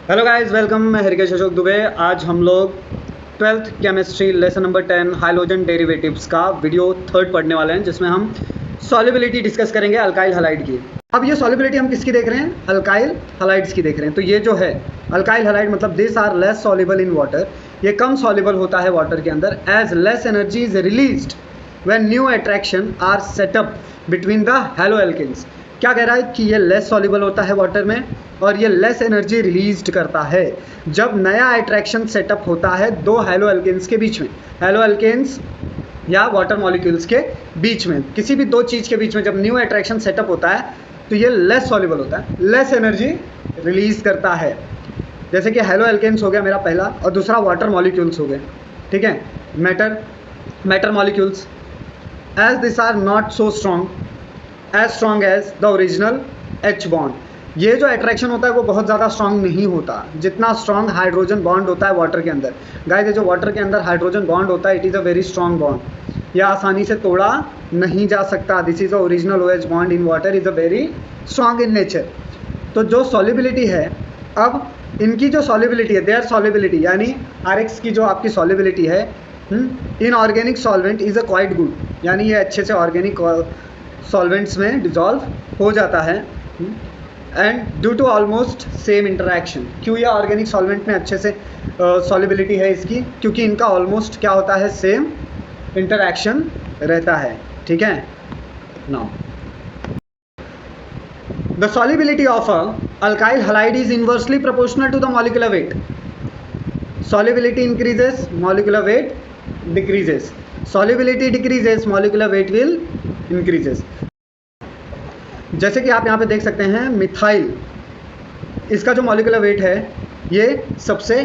Hello guys, welcome. मैं हरिकेश अशोक दुबे। आज हम लोग 12th chemistry lesson number 10 hydrogen derivatives का वीडियो 3 पढ़ने वाले हैं, जिसमें हम सॉल्युबिलिटी डिस्कस करेंगे अल्काइल हलाइड की। अब ये सॉल्युबिलिटी हम किसकी देख रहे हैं? अल्काइल हलाइड्स की देख रहे हैं। तो ये जो है अल्काइल हलाइड मतलब this are less soluble in water. ये कम सॉल्युबल होता है वाटर के अंदर as less energy is released when new attraction are set up between the halo alkanes. क्या कह रहा है कि ये लेस सॉल्युबल होता है वाटर में और ये लेस एनर्जी रिलीज करता है जब नया अट्रैक्शन सेटअप होता है दो हैलो एल्केन्स के बीच में, हैलो एल्केन्स या वाटर मॉलिक्यूल्स के बीच में, किसी भी दो चीज़ के बीच में जब न्यू अट्रैक्शन सेटअप होता है तो ये लेस सॉल्युबल होता है, लेस एनर्जी रिलीज करता है। जैसे कि हैलो एल्केन्स हो गया मेरा पहला, और दूसरा वाटर मॉलिक्यूल्स हो गए, ठीक है, matter molecules. As this are not so strong as the original H bond. ये जो अट्रैक्शन होता है वो बहुत ज़्यादा स्ट्रांग नहीं होता जितना स्ट्रांग हाइड्रोजन बॉन्ड होता है वाटर के अंदर। गाइस, ये जो वाटर के अंदर हाइड्रोजन बॉन्ड होता है, it is a very strong bond, यह आसानी से तोड़ा नहीं जा सकता। This is a original OH bond in water, is a very strong in nature. तो जो सॉल्युबिलिटी है, अब इनकी जो सॉल्युबिलिटी है, देयर सॉल्युबिलिटी यानी RX की जो आपकी सॉल्युबिलिटी है in organic solvent is a quite good, यानी ये अच्छे से ऑर्गेनिक सॉल्वेंट्स में डिजॉल्व हो जाता है। And due to almost same interaction, क्यों ये ऑर्गेनिक सॉल्वेंट में अच्छे से सॉल्युबिलिटी है इसकी? क्योंकि इनका ऑलमोस्ट क्या होता है, सेम इंटरैक्शन रहता है, ठीक है। Now the solubility of a alkyl halide is inversely proportional to the molecular weight. Solubility increases, molecular weight decreases. Solubility decreases, molecular weight will increases. जैसे कि आप यहाँ पे देख सकते हैं मिथाइल, इसका जो मॉलिक्यूलर वेट है ये सबसे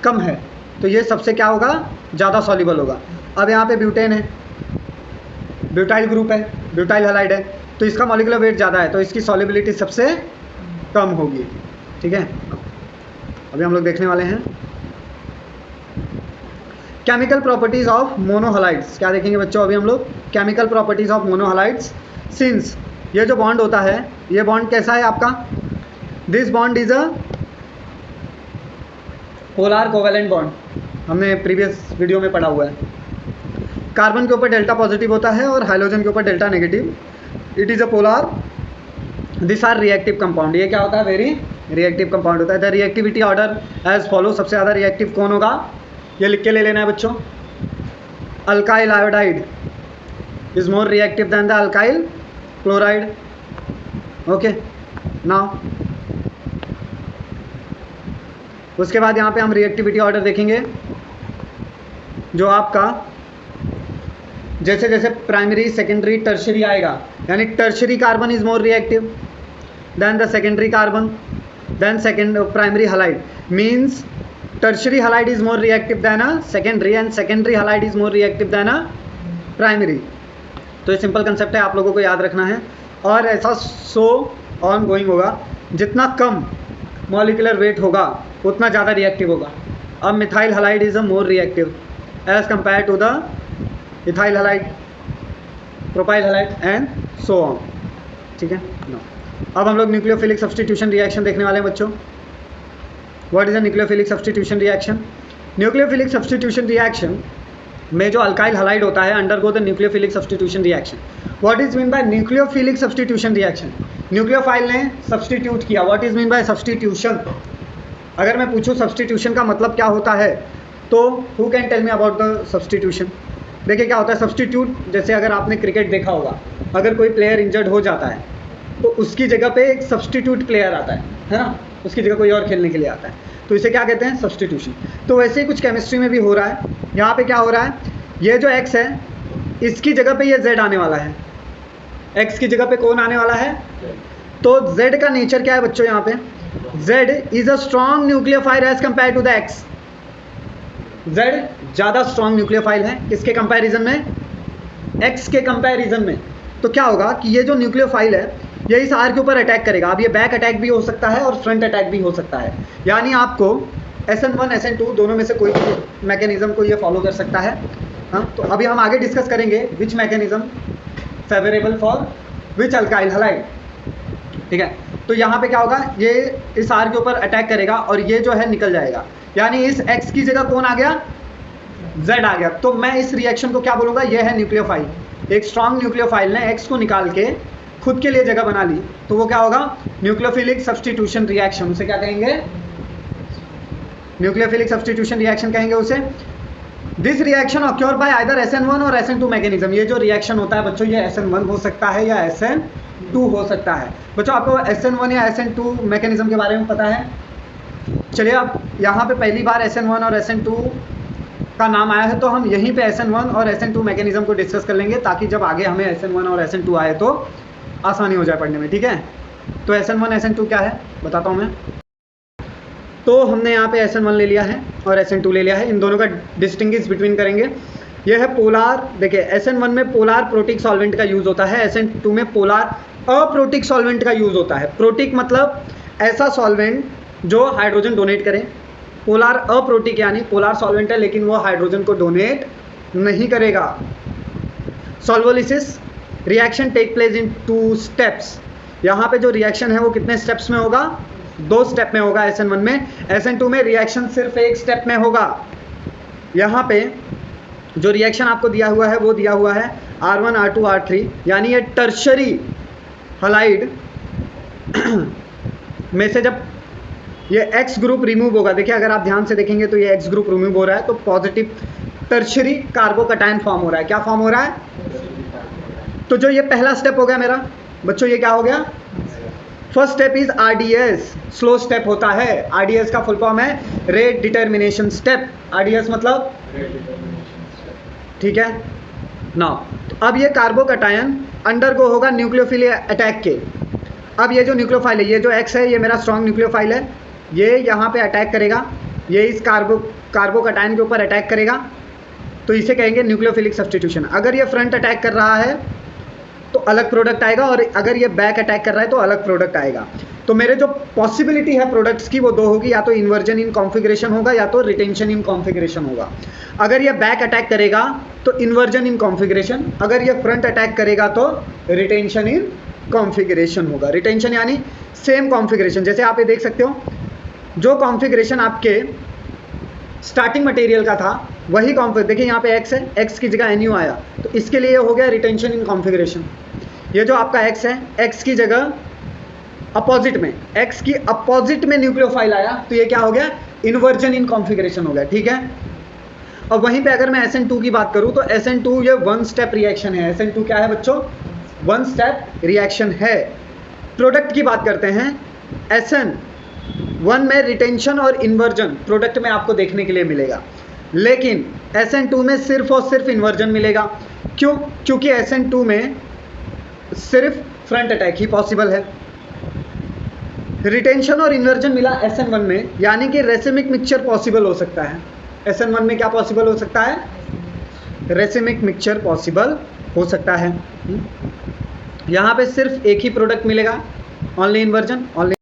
कम है, तो ये सबसे क्या होगा, ज़्यादा सॉल्युबल होगा। अब यहाँ पे ब्यूटेन है, ब्यूटाइल ग्रुप है, ब्यूटाइल हलाइड है, तो इसका मॉलिक्यूलर वेट ज़्यादा है तो इसकी सॉल्युबिलिटी सबसे कम होगी, ठीक है। अभी हम लोग देखने वाले हैं केमिकल प्रॉपर्टीज ऑफ मोनोहलाइड्स। क्या देखेंगे बच्चों अभी हम लोग? Chemical properties of monohalides. Since ये जो बॉन्ड होता है, ये बॉन्ड कैसा है आपका? This bond is a polar covalent bond, हमने प्रीवियस वीडियो में पढ़ा हुआ है। कार्बन के ऊपर डेल्टा पॉजिटिव होता है और हाइड्रोजन के ऊपर delta negative. It is a polar, this are reactive compound. ये क्या होता है? वेरी रिएक्टिव कंपाउंड होता है। The reactivity order as follow. सबसे ज़्यादा रिएक्टिव कौन होगा, ये लिख के ले लेना है बच्चों। Alkyl iodide is more reactive than the alkyl chloride. Okay, now उसके बाद यहाँ पे हम रिएक्टिविटी ऑर्डर देखेंगे जो आपका जैसे जैसे प्राइमरी सेकेंडरी टर्शरी आएगा, यानी tertiary carbon is more reactive than the secondary carbon than second primary halide. Means tertiary halide is more reactive than a secondary and secondary halide is more reactive than a primary. तो ये simple concept है, आप लोगों को याद रखना है और ऐसा सो ऑन गोइंग होगा। जितना कम मॉलिक्यूलर वेट होगा उतना ज़्यादा रिएक्टिव होगा। अब methyl halide is a more reactive as compare to the ethyl halide, propyl halide and so on, ठीक है। अब हम लोग न्यूक्लियोफिलिक सब्स्टिट्यूशन रिएक्शन देखने वाले हैं बच्चों। What is a nucleophilic substitution reaction? Nucleophilic substitution reaction में जो अल्काइल हलाइड होता है undergo the nucleophilic substitution reaction. What is mean by nucleophilic substitution reaction? Nucleophile ने सब्स्टिट्यूट किया। What is mean by substitution? अगर मैं पूछूं सब्स्टिट्यूशन का मतलब क्या होता है, तो who can tell me about the substitution? देखिए क्या होता है सब्स्टिट्यूट, जैसे अगर आपने क्रिकेट देखा होगा, अगर कोई प्लेयर इंजर्ड हो जाता है तो उसकी जगह पे एक सब्स्टिट्यूट प्लेयर आता है ना, उसकी जगह कोई और खेलने के लिए आता है, तो इसे क्या कहते हैं? सब्स्टिट्यूशन। तो वैसे ही कुछ केमिस्ट्री में भी हो रहा है। यहाँ पे क्या हो रहा है, ये जो x है इसकी जगह पे ये z आने वाला है। x की जगह पे कौन आने वाला है? तो z का नेचर क्या है बच्चों? यहाँ पे z is a strong nucleophile as compare to the x। z ज़्यादा स्ट्रॉन्ग न्यूक्लियोफाइल है किसके कंपैरिजन में? x के कंपैरिजन में। तो क्या होगा कि ये जो न्यूक्लियोफाइल है ये इस R के ऊपर अटैक करेगा। अब ये बैक अटैक भी हो सकता है और फ्रंट अटैक भी हो सकता है, यानी आपको SN1 SN2 दोनों में से कोई भी मैकेनिज्म को ये फॉलो कर सकता है। हाँ, तो अभी हम आगे डिस्कस करेंगे which mechanism favourable for which alkyl halide. ठीक है। तो यहाँ पे क्या होगा, ये इस R के ऊपर अटैक करेगा और ये जो है निकल जाएगा, यानी इस X की जगह कौन आ गया, Z आ गया। तो मैं इस रिएक्शन को क्या बोलूँगा, ये है न्यूक्लियोफाइल। एक स्ट्रॉन्ग न्यूक्लियोफाइल ने X को निकाल के खुद के लिए जगह बना ली, तो वो क्या होगा, न्यूक्लियोफिलिक सब्स्टिट्यूशन रिएक्शन। उसे क्या कहेंगे, न्यूक्लियोफिलिक सब्स्टिट्यूशन रिएक्शन कहेंगे उसे। This reaction occur bye either SN1 और SN2 मैकेनिज्म। ये जो रिएक्शन होता है बच्चों, ये SN1 हो सकता है या SN2 हो सकता है। बच्चों आपको SN1 या SN2 मैकेनिज्म के बारे में पता है? चलिए अब यहाँ पे पहली बार SN1 और SN2 का नाम आया है, तो हम यहीं पे SN1 और SN2 मैकेनिज्म को डिस्कस कर लेंगे, ताकि जब आगे हमें SN1 और SN2 आए तो आसानी हो जाए पढ़ने में, ठीक है। तो SN1 SN2 क्या है बताता हूँ मैं। तो हमने यहाँ पे SN1 ले लिया है और SN2 ले लिया है, इन दोनों का डिस्टिंग्विश बिटवीन करेंगे। ये है पोलार, देखिए SN1 में पोलार प्रोटिक सॉल्वेंट का यूज़ होता है, SN2 में पोलार अप्रोटिक सॉल्वेंट का यूज़ होता है। प्रोटिक मतलब ऐसा सॉल्वेंट जो हाइड्रोजन डोनेट करे, पोलार अप्रोटिक यानी पोलार सॉल्वेंट है लेकिन वो हाइड्रोजन को डोनेट नहीं करेगा। Solvolysis reaction take place in 2 steps. यहाँ पे जो रिएक्शन है वो कितने स्टेप्स में होगा, 2 स्टेप में होगा SN1 में। SN2 में रिएक्शन सिर्फ 1 स्टेप में होगा। यहाँ पे जो रिएक्शन आपको दिया हुआ है वो दिया हुआ है R1 R2 R3, यानी ये टर्शरी हलाइड में से जब ये X ग्रुप रिमूव होगा, देखिए अगर आप ध्यान से देखेंगे तो ये X ग्रुप रिमूव हो रहा है, तो पॉजिटिव टर्शरी कार्बोकैटायन फॉर्म हो रहा है। क्या फॉर्म हो रहा है, तो जो ये पहला स्टेप हो गया मेरा बच्चों, ये क्या हो गया, first step is RDS, slow step होता है। RDS का फुल फॉर्म है रेट डिटर्मिनेशन स्टेप। RDS मतलब, ठीक है ना। अब ये कार्बोकैटायन अंडरगो होगा न्यूक्लियोफिल अटैक के। अब ये जो न्यूक्लियोफाइल है, ये जो X है, ये मेरा स्ट्रॉन्ग न्यूक्लियोफाइल है, ये यहाँ पे अटैक करेगा, ये इस कार्बोकैटायन के ऊपर अटैक करेगा, तो इसे कहेंगे न्यूक्लियोफिलिक सब्स्टिट्यूशन। अगर ये फ्रंट अटैक कर रहा है तो अलग प्रोडक्ट आएगा, और अगर ये बैक अटैक कर रहा है तो अलग प्रोडक्ट आएगा। तो मेरे जो पॉसिबिलिटी है प्रोडक्ट्स की वो 2 होगी, या तो इन्वर्जन इन कॉन्फ़िगरेशन होगा या तो रिटेंशन इन कॉन्फ़िगरेशन होगा। अगर ये बैक अटैक करेगा तो इन्वर्जन इन कॉन्फ़िगरेशन, अगर ये फ्रंट अटैक करेगा तो रिटेंशन इन कॉन्फ़िगरेशन होगा। रिटेंशन यानी सेम कॉन्फ़िगरेशन, जैसे आप ये देख सकते हो, जो कॉन्फ़िगरेशन आपके स्टार्टिंग मटेरियल का था वही कॉन्फ़िगरेशन, देखिए यहाँ पे X है, X की जगह NU आया, तो इसके लिए हो गया रिटेंशन इन कॉन्फ़िगरेशन। ये जो आपका X है, X की जगह अपोजिट में, X की अपोजिट में न्यूक्लियोफाइल आया, तो ये क्या हो गया, इन्वर्जन इन कॉन्फ़िगरेशन हो गया, ठीक है। और वहीं पे अगर मैं SN2 की बात करूँ तो SN2 ये 1 स्टेप रिएक्शन है। SN2 क्या है बच्चों, 1 स्टेप रिएक्शन है। प्रोडक्ट की बात करते हैं, SN1 में रिटेंशन और इन्वर्जन प्रोडक्ट में आपको देखने के लिए मिलेगा, लेकिन SN2 में सिर्फ और सिर्फ इन्वर्जन मिलेगा। क्यों, क्योंकि SN2 में सिर्फ फ्रंट अटैक ही पॉसिबल है। रिटेंशन और इन्वर्जन मिला SN1 में, यानी कि रेसिमिक मिक्सचर पॉसिबल हो सकता है। SN1 में क्या पॉसिबल हो सकता है, रेसिमिक मिक्सचर पॉसिबल हो सकता है। यहाँ पे सिर्फ एक ही प्रोडक्ट मिलेगा, only inversion, only.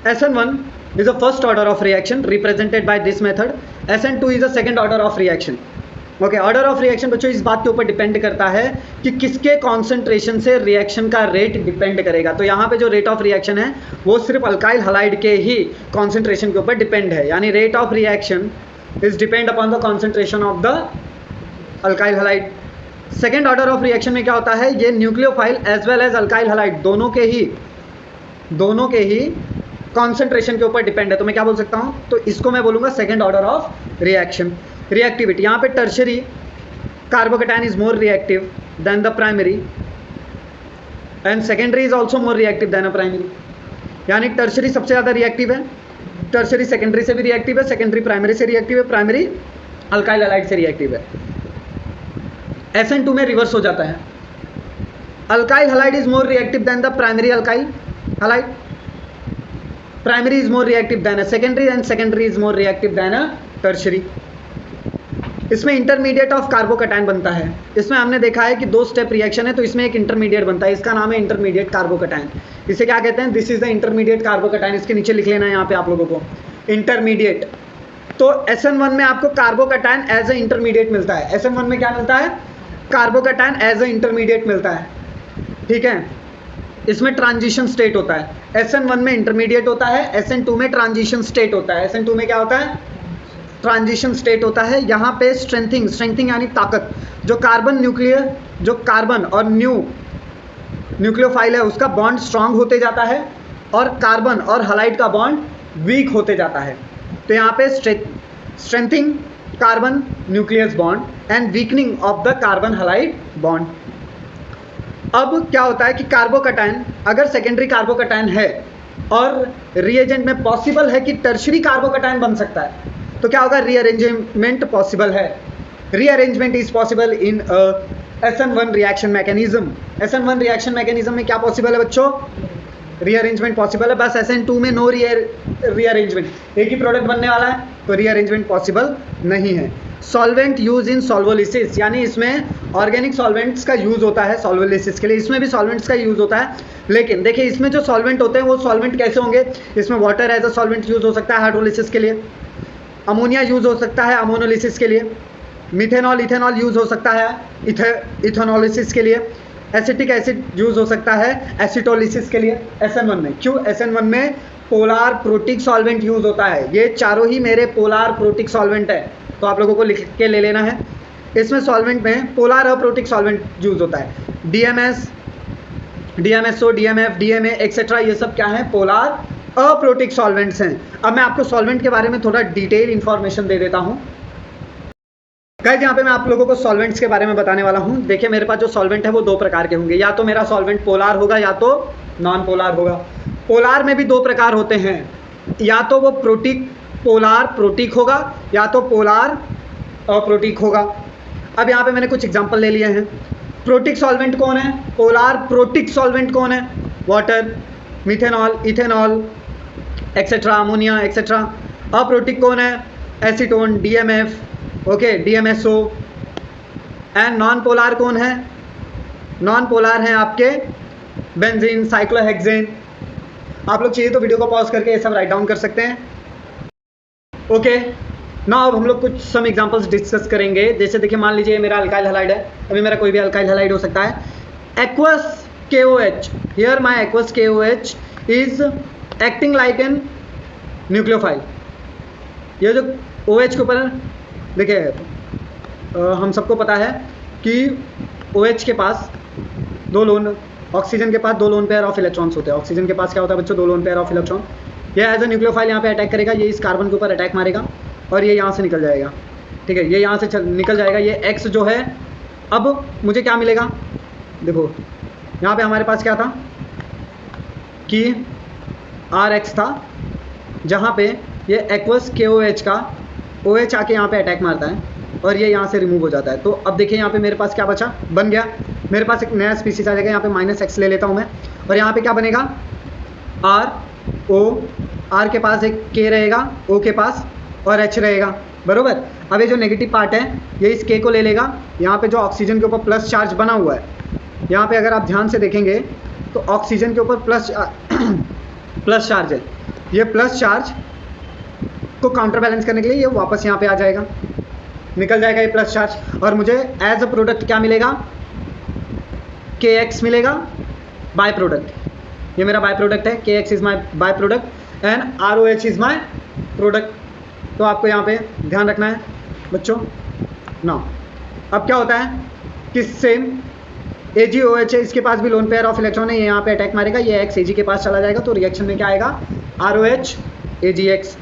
SN1 is a first order of reaction represented by this method. SN2 is a second order of reaction. Okay, order of reaction बच्चों इस बात के ऊपर डिपेंड करता है कि किसके कॉन्सेंट्रेशन से रिएक्शन का रेट डिपेंड करेगा। तो यहाँ पे जो रेट ऑफ रिएक्शन है वो सिर्फ अल्काइल हलाइड के ही कॉन्सेंट्रेशन के ऊपर डिपेंड है, यानी rate of reaction is depend upon the concentration of the alkyl halide. Second order of reaction में क्या होता है, ये nucleophile as well as alkyl halide दोनों के ही कॉन्सेंट्रेशन के ऊपर डिपेंड है। तो मैं क्या बोल सकता हूँ, तो इसको मैं बोलूँगा second order of reaction. Reactivity, यहाँ पे tertiary carbocation is more reactive than the primary and secondary is also more reactive than a primary, यानी टर्शरी सबसे ज़्यादा रिएक्टिव है, टर्शरी सेकेंडरी से भी रिएक्टिव है, सेकेंडरी प्राइमरी से रिएक्टिव है, प्राइमरी अल्काइल हलाइड से रिएक्टिव है। SN2 में रिवर्स हो जाता है, alkyl halide is more reactive than the primary alkyl halide, primary is more reactive than a secondary and secondary is more reactive than a tertiary. इसमें intermediate of carbocation बनता है। इसमें हमने देखा है कि 2 स्टेप रिएक्शन है, तो इसमें एक इंटरमीडिएट बनता है, इसका नाम है इंटरमीडिएट कार्बोकैटायन। इसे क्या कहते हैं, this is the intermediate carbocation. इसके नीचे लिख लेना है यहाँ पे आप लोगों को, इंटरमीडिएट। तो SN1 में आपको कार्बोकैटायन एज ए इंटरमीडिएट मिलता है। SN1 में क्या मिलता है, कार्बोकैटायन एज ए इंटरमीडिएट मिलता है, ठीक है। इसमें ट्रांजिशन स्टेट होता है, SN1 में इंटरमीडिएट होता है, SN2 में ट्रांजिशन स्टेट होता है। SN2 में क्या होता है? ट्रांजिशन स्टेट होता है। यहाँ पे स्ट्रेंथिंग यानी ताकत, जो कार्बन और न्यूक्लियोफाइल है उसका बॉन्ड स्ट्रांग होते जाता है और कार्बन और हलाइड का बॉन्ड वीक होते जाता है। तो यहाँ पे strengthening carbon nucleus bond and weakening of the carbon halide bond. अब क्या होता है कि कार्बोकैटायन, अगर सेकेंडरी कार्बोकैटायन है और रिएजेंट में पॉसिबल है कि टर्शरी कार्बोकैटायन बन सकता है, तो क्या होगा? रीअरेंजमेंट पॉसिबल है। Rearrangement is possible in SN1 reaction mechanism. SN1 reaction mechanism में क्या पॉसिबल है बच्चों? रीअरेंजमेंट पॉसिबल है। बस SN2 में नो रीअरेंजमेंट, एक ही प्रोडक्ट बनने वाला है तो रीअरेंजमेंट पॉसिबल नहीं है। सॉल्वेंट यूज इन सॉल्वोलिसिस, यानी इसमें ऑर्गेनिक सॉल्वेंट्स का यूज़ होता है सॉल्वोलिसिस के लिए। इसमें भी सॉल्वेंट्स का यूज़ होता है, लेकिन देखिए इसमें जो सॉल्वेंट होते हैं वो सॉल्वेंट कैसे होंगे? इसमें water as a solvent use हो सकता है हाइड्रोलिसिस के लिए, अमोनिया यूज़ हो सकता है अमोनोलिसिस के लिए, मिथेनॉल इथेनॉल यूज़ हो सकता है इथेनॉलिसिस के लिए, एसिटिक एसिड यूज़ हो सकता है एसिटोलिसिस के लिए। SN1 में क्यों? SN1 में पोलार प्रोटिक सॉल्वेंट यूज़ होता है। ये चारों ही मेरे पोलार प्रोटिक सॉल्वेंट है, तो आप लोगों को लिख के ले लेना है। इसमें सॉल्वेंट में पोलार अप्रोटिक सॉल्वेंट यूज़ होता है। DMS, DMSO, DMF, DMA etcetera, ये सब क्या है? पोलार अप्रोटिक सॉल्वेंट्स हैं। अब मैं आपको सॉल्वेंट के बारे में थोड़ा डिटेल इंफॉर्मेशन दे देता हूँ। गाइस यहाँ पे मैं आप लोगों को सॉल्वेंट्स के बारे में बताने वाला हूँ। देखिए मेरे पास जो सॉल्वेंट है वो दो प्रकार के होंगे, या तो मेरा सॉल्वेंट पोलार होगा या तो नॉन पोलार होगा। पोलार में भी दो प्रकार होते हैं, या तो वो पोलार प्रोटिक होगा या तो पोलार अप्रोटिक होगा। अब यहाँ पे मैंने कुछ एग्जांपल ले लिए हैं। प्रोटिक सॉल्वेंट कौन है? पोलार प्रोटिक सॉल्वेंट कौन है? Water, methanol, ethanol etcetera, ammonia etcetera. Aprotic कौन है? Acetone, DMF, okay, DMSO। And non polar कौन है? नॉन पोलार हैं आपके बेंजीन, साइक्लोहेक्सेन। आप लोग चाहिए तो वीडियो को पॉज करके ये सब राइट डाउन कर सकते हैं। ओके, ना अब हम लोग कुछ सम एग्जांपल्स डिस्कस करेंगे। जैसे देखिए मान लीजिए मेरा अल्काइल हैलाइड है, अभी मेरा कोई भी अल्काइल हैलाइड हो सकता है। Aqueous KOH, here my aqueous KOH is acting like an nucleophile. ये जो OH के ऊपर देखिए हम सबको पता है कि OH के पास दो लोन, ऑक्सीजन के पास दो लोन पेयर ऑफ इलेक्ट्रॉन्स होते हैं। ऑक्सीजन के पास क्या होता है बच्चों? दो लोन पेयर ऑफ इलेक्ट्रॉन। ये एज अ न्यूक्लियोफाइल यहाँ पे अटैक करेगा, ये इस कार्बन के ऊपर अटैक मारेगा और ये यहाँ से निकल जाएगा। ठीक है, ये यहाँ से निकल जाएगा। ये X जो है, अब मुझे क्या मिलेगा? देखो यहाँ पे हमारे पास क्या था कि RX था, जहाँ पे ये एक्वस KOH का OH आके यहाँ पे अटैक मारता है और ये यहाँ से रिमूव हो जाता है। तो अब देखिए यहाँ पे मेरे पास क्या बचा? बन गया मेरे पास एक नया स्पीसीज आ जाएगा। यहाँ पे -X ले लेता हूँ मैं, और यहाँ पे क्या बनेगा? RO, R के पास एक K रहेगा, O के पास और H रहेगा, बरोबर। अब ये जो नेगेटिव पार्ट है ये इस K को ले लेगा। यहाँ पे जो ऑक्सीजन के ऊपर प्लस चार्ज बना हुआ है, यहाँ पे अगर आप ध्यान से देखेंगे तो ऑक्सीजन के ऊपर प्लस चार्ज है। ये प्लस चार्ज को काउंटर बैलेंस करने के लिए ये वापस यहाँ पे आ जाएगा, निकल जाएगा ये प्लस चार्ज, और मुझे एज अ प्रोडक्ट क्या मिलेगा? KX मिलेगा, बाय प्रोडक्ट। ये मेरा बाय प्रोडक्ट है, KX is my by product and ROH is my product. तो आपको यहाँ पे ध्यान रखना है बच्चों ना। अब क्या होता है कि सेम AgOH है, इसके पास भी लोन पेयर ऑफ इलेक्ट्रॉन है, ये यहाँ पे अटैक मारेगा, ये X Ag के पास चला जाएगा, तो रिएक्शन में क्या आएगा? ROH AgX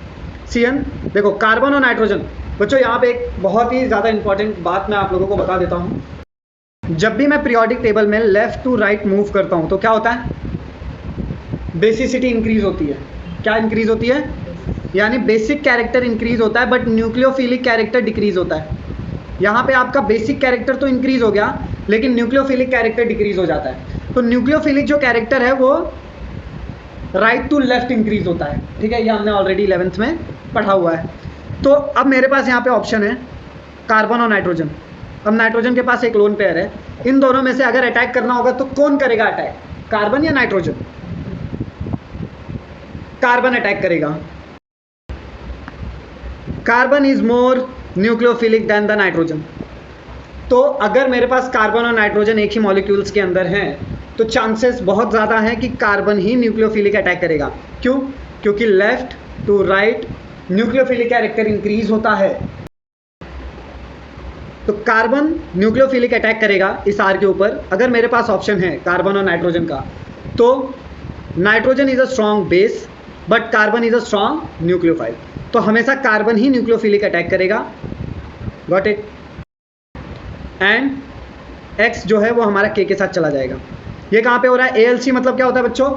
CN। देखो कार्बन और नाइट्रोजन बच्चों, यहाँ पे एक बहुत ही ज़्यादा इंपॉर्टेंट बात मैं आप लोगों को बता देता हूँ। जब भी मैं पीरियोडिक टेबल में लेफ्ट टू राइट मूव करता हूँ तो क्या होता है? बेसिसिटी इंक्रीज होती है। क्या इंक्रीज होती है? यानी बेसिक कैरेक्टर इंक्रीज होता है बट न्यूक्लियोफिलिक कैरेक्टर डिक्रीज होता है। यहाँ पे आपका बेसिक कैरेक्टर तो इंक्रीज हो गया लेकिन न्यूक्लियोफिलिक कैरेक्टर डिक्रीज हो जाता है। तो न्यूक्लियोफिलिक जो कैरेक्टर है वो राइट टू लेफ्ट इंक्रीज होता है। ठीक है, ये हमने ऑलरेडी 11th में पढ़ा हुआ है। तो अब मेरे पास यहाँ पे ऑप्शन है कार्बन और नाइट्रोजन। अब नाइट्रोजन के पास एक लोन पेयर है, इन दोनों में से अगर अटैक करना होगा तो कौन करेगा अटैक? कार्बन या नाइट्रोजन? कार्बन अटैक करेगा। Carbon is more nucleophilic than the nitrogen. तो अगर मेरे पास कार्बन और नाइट्रोजन एक ही मॉलिक्यूल्स के अंदर हैं तो चांसेस बहुत ज़्यादा हैं कि कार्बन ही न्यूक्लियोफिलिक अटैक करेगा। क्यों? क्योंकि left to right nucleophilic character increase होता है। तो कार्बन न्यूक्लियोफिलिक अटैक करेगा इस आर के ऊपर। अगर मेरे पास ऑप्शन है कार्बन और नाइट्रोजन का, तो nitrogen is a strong base but carbon is a strong nucleophile, तो हमेशा कार्बन ही न्यूक्लियोफिलिक अटैक करेगा। Got it? एंड एक्स जो है वो हमारा के साथ चला जाएगा। ये कहाँ पे हो रहा है? ALC मतलब क्या होता है बच्चों?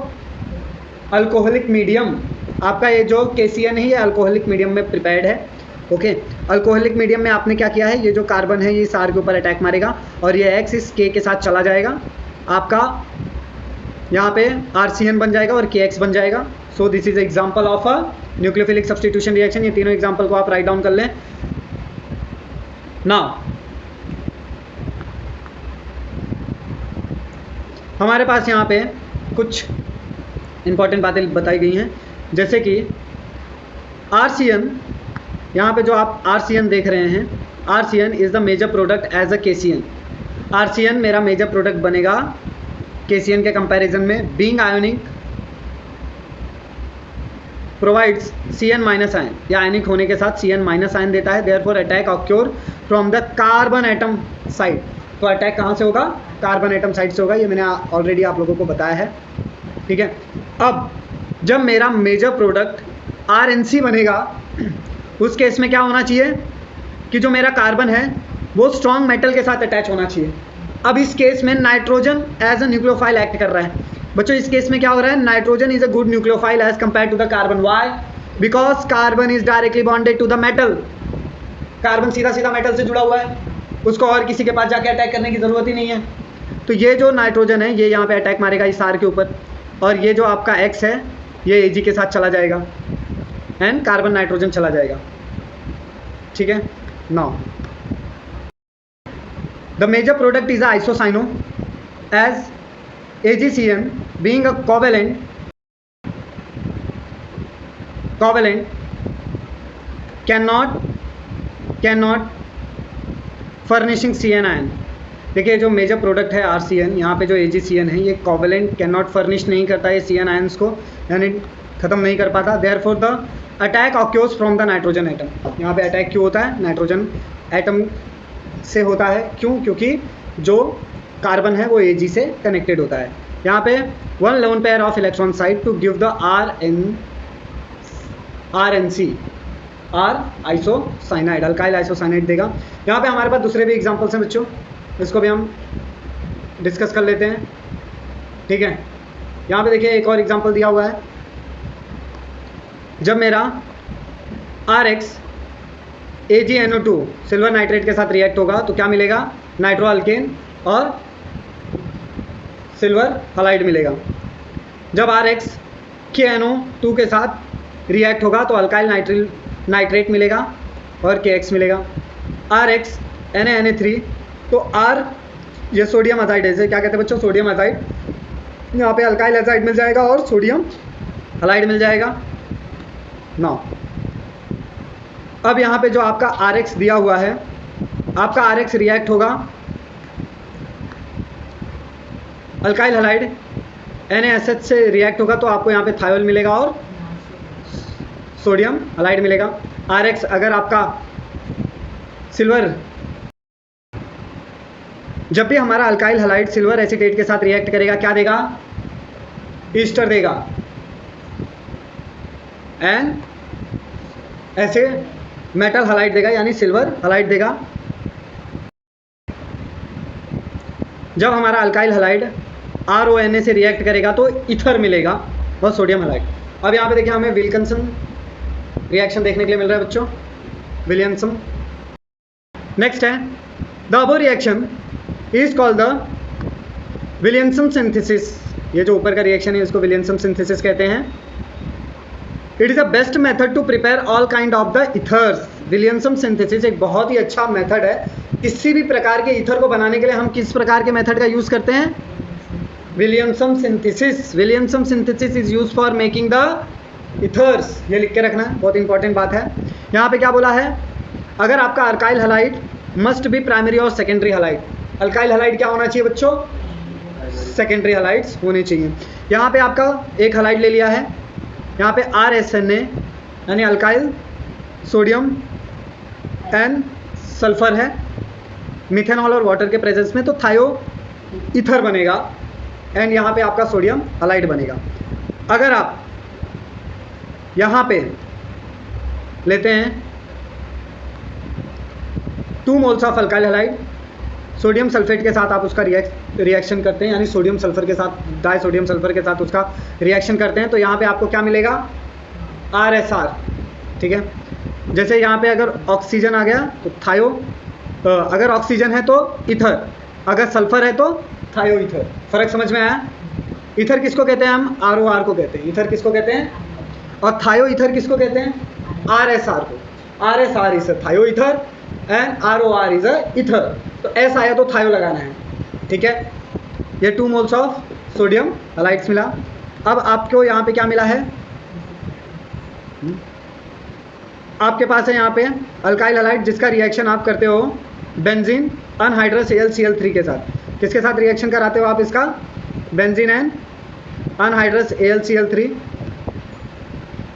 Alcoholic medium. आपका ये जो KCN है ये अल्कोहलिक मीडियम में प्रिपेयर्ड है। ओके, अल्कोहलिक मीडियम में आपने क्या किया है, ये जो कार्बन है ये इस R के ऊपर अटैक मारेगा और ये X इस K के साथ चला जाएगा। आपका यहाँ पे RCN बन जाएगा और KX बन जाएगा। So this is example of a nucleophilic substitution reaction. ये तीनों एग्जाम्पल को आप राइट डाउन कर लें। नाउ हमारे पास यहाँ पे कुछ इंपॉर्टेंट बातें बताई गई हैं, जैसे कि RCN, यहाँ पे जो आप RCN देख रहे हैं, RCN is the major product as a KCN। RCN मेरा मेजर प्रोडक्ट बनेगा KCN के कंपैरिजन में। Being ionic provides CN minus ion, या आयनिक होने के साथ CN माइनस आयन देता है। Therefore attack occur from the carbon atom side. तो अटैक कहाँ से होगा? कार्बन एटम साइड से होगा। ये मैंने ऑलरेडी आप लोगों को बताया है। ठीक है, अब जब मेरा मेजर प्रोडक्ट RNC बनेगा, उस केस में क्या होना चाहिए कि जो मेरा कार्बन है वो स्ट्रॉन्ग मेटल के साथ अटैच होना चाहिए। अब इस केस में nitrogen as a nucleophile act कर रहा है। बच्चों इस केस में क्या हो रहा है? Nitrogen is a good nucleophile as compare to the carbon. Why? Because carbon is directly bonded to the metal. Carbon सीधा सीधा मेटल से जुड़ा हुआ है, उसको और किसी के पास जाके अटैक करने की ज़रूरत ही नहीं है। तो ये जो नाइट्रोजन है ये यहाँ पे अटैक मारेगा इस R के ऊपर, और ये जो आपका X है ये Ag के साथ चला जाएगा एंड कार्बन नाइट्रोजन चला जाएगा। ठीक है, now the major product is isocyano as AgCN being a covalent cannot furnishing CN ion. देखिए जो मेजर प्रोडक्ट है RCN, यहाँ पे जो AgCN है ये कोवेलेंट कैनॉट फर्निश नहीं करता है CN आयन्स को, यानी ख़त्म नहीं कर पाता। Therefore the attack occurs from the nitrogen atom. यहाँ पे अटैक क्यों होता है? नाइट्रोजन एटम से होता है। क्यों? क्योंकि जो कार्बन है वो Ag से कनेक्टेड होता है। यहाँ पे one lone pair of electron side to give the RNC R isocyanide, alkyl isocyanide देगा। यहाँ पे हमारे पास दूसरे भी एग्जांपल्स हैं बच्चों, इसको भी हम डिस्कस कर लेते हैं। ठीक है, यहाँ पे देखिए एक और एग्जांपल दिया हुआ है। जब मेरा RX AgNO2 सिल्वर नाइट्रेट के साथ रिएक्ट होगा तो क्या मिलेगा? नाइट्रो अल्केन और सिल्वर हलाइड मिलेगा। जब RX KNO2 के साथ रिएक्ट होगा तो अल्काइल नाइट्रेट मिलेगा और KX मिलेगा। RX Na3, तो R ये सोडियम अजाइड है, क्या कहते हैं बच्चों? Sodium azide. यहाँ पे अल्काइल अजाइड मिल जाएगा और सोडियम हलाइड मिल जाएगा। नाउ अब यहाँ पे जो आपका RX दिया हुआ है, आपका RX रिएक्ट होगा अल्काइल हलाइड NaSH से रिएक्ट होगा तो आपको यहाँ पे थायोल मिलेगा और सोडियम हलाइड मिलेगा। RX अगर आपका सिल्वर, जब भी हमारा अल्काइल हलाइड सिल्वर एसीटेट के साथ रिएक्ट करेगा क्या देगा? ईस्टर देगा। एंड ऐसे मेटल हलाइड देगा, यानी सिल्वर हलाइड देगा। जब हमारा अल्काइल हलाइड RONA से रिएक्ट करेगा तो ईथर मिलेगा और सोडियम हलाइड। अब यहाँ पे देखिए हमें विल्किंसन रिएक्शन देखने के लिए मिल रहा है बच्चों, विलियमसन। नेक्स्ट है the above reaction is called the Williamson synthesis. ये जो ऊपर का रिएक्शन है इसको विलियमसन सिंथेसिस कहते हैं। It is the best method to prepare all kind of the ethers. Williamson synthesis एक बहुत ही अच्छा मेथड है। किसी भी प्रकार के ईथर को बनाने के लिए हम किस प्रकार के मेथड का यूज़ करते हैं? Williamson synthesis. Williamson synthesis is use for making the ethers. ये लिख के रखना है, बहुत इंपॉर्टेंट बात है। यहाँ पे क्या बोला है? अगर आपका alkyl halide must be primary और सेकेंडरी हलाइड। अल्काइल हलाइड क्या होना चाहिए बच्चों? सेकेंडरी हलाइड्स होने चाहिए। यहाँ पे आपका एक हलाइड ले लिया है, यहाँ पे RSNA यानी अल्काइल सोडियम एंड सल्फर है मिथेनॉल और वाटर के प्रेजेंस में, तो थायो ईथर बनेगा एंड यहाँ पे आपका सोडियम हलाइड बनेगा। अगर आप यहाँ पे लेते हैं 2 moles of alkyl halide, sodium sulphate के साथ आप उसका रिएक्शन करते हैं, यानी सोडियम सल्फर के साथ डाई सोडियम सल्फर के साथ उसका रिएक्शन करते हैं, तो यहाँ पे आपको क्या मिलेगा RSR, ठीक है। जैसे यहाँ पे अगर ऑक्सीजन आ गया तो थायो, अगर ऑक्सीजन है तो ईथर, अगर सल्फर है तो थायो ईथर। फर्क समझ में आया? ईथर किसको कहते हैं हम? ROR को कहते हैं। ईथर किसको कहते हैं? और थायो ईथर किसको कहते हैं? RSR को। RSR इज अ थायो ether and ROR is a ether. तो S आया तो थायो लगाना है, ठीक है। ये 2 मोल्स ऑफ सोडियम हलाइड्स मिला। अब आपको यहाँ पे क्या मिला है? आपके पास है यहाँ पे अल्काइल हलाइड जिसका रिएक्शन आप करते हो बेंजीन अनहाइड्रस AlCl3 के साथ। किसके साथ रिएक्शन कराते हो आप इसका? बेंजीन एंड अनहाइड्रस AlCl3,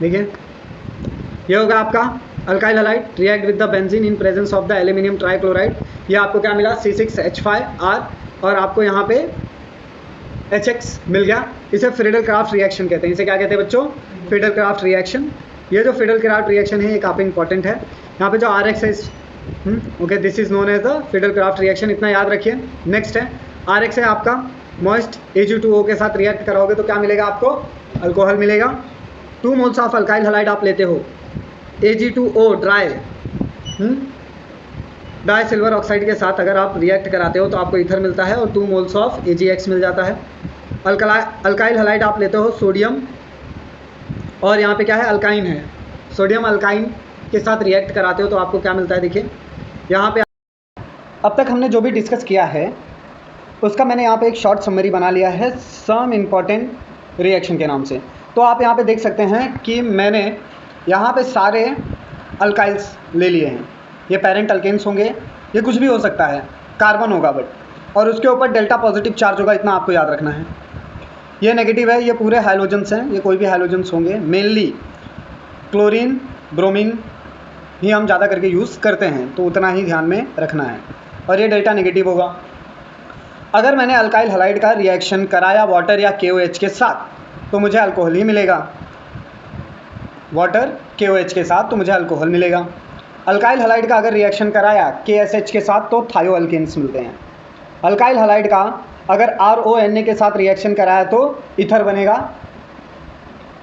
ठीक है। ये होगा आपका alkyl halide react with the benzene in presence of the aluminium trichloride. ये आपको क्या मिला? C6H5R, और आपको यहाँ पे HX मिल गया। इसे फ्रीडल-क्राफ्ट रिएक्शन कहते हैं। इसे क्या कहते हैं बच्चों? Friedel-Crafts reaction. ये जो फ्रीडल-क्राफ्ट रिएक्शन है ये काफ़ी इंपॉर्टेंट है। यहाँ पे जो RX है, okay, this is known as the Friedel Craft reaction, इतना याद रखिए। नेक्स्ट है RX है आपका मॉइस्ट Ag2O के साथ रिएक्ट कराओगे तो क्या मिलेगा आपको? अल्कोहल मिलेगा। 2 मोल्स ऑफ अल्काइल हलाइड आप लेते हो Ag2O dry die silver oxide के साथ अगर आप रिएक्ट कराते हो तो आपको ईथर मिलता है और 2 मोल्स ऑफ AgX मिल जाता है। अल्काइल हलाइड आप लेते हो सोडियम, और यहाँ पे क्या है? अल्काइन है। सोडियम अल्काइन के साथ रिएक्ट कराते हो तो आपको क्या मिलता है? देखिए यहाँ पे अब तक हमने जो भी डिस्कस किया है उसका मैंने यहाँ पे एक शॉर्ट समरी बना लिया है सम इम्पॉर्टेंट रिएक्शन के नाम से। तो आप यहाँ पे देख सकते हैं कि मैंने यहाँ पे सारे अल्काइल्स ले लिए हैं। ये पेरेंट अल्केन्स होंगे, ये कुछ भी हो सकता है, कार्बन होगा बट, और उसके ऊपर डेल्टा पॉजिटिव चार्ज होगा, इतना आपको याद रखना है। ये नेगेटिव है, ये पूरे हाइलोजेंस हैं, ये कोई भी हाइलोजेंस होंगे। मेनली क्लोरीन ब्रोमीन ही हम ज़्यादा करके यूज़ करते हैं, तो उतना ही ध्यान में रखना है। और ये डेल्टा नेगेटिव होगा। अगर मैंने अल्काइल हलाइड का रिएक्शन कराया वाटर या KOH के साथ तो मुझे अल्कोहल ही मिलेगा। वाटर KOH के साथ तो मुझे अल्कोहल मिलेगा। अल्काइल हलाइड का अगर रिएक्शन कराया KSH के साथ तो थायो अल्केन्स मिलते हैं। अल्काइल हलाइड का अगर RONA के साथ रिएक्शन कराया तो ईथर बनेगा।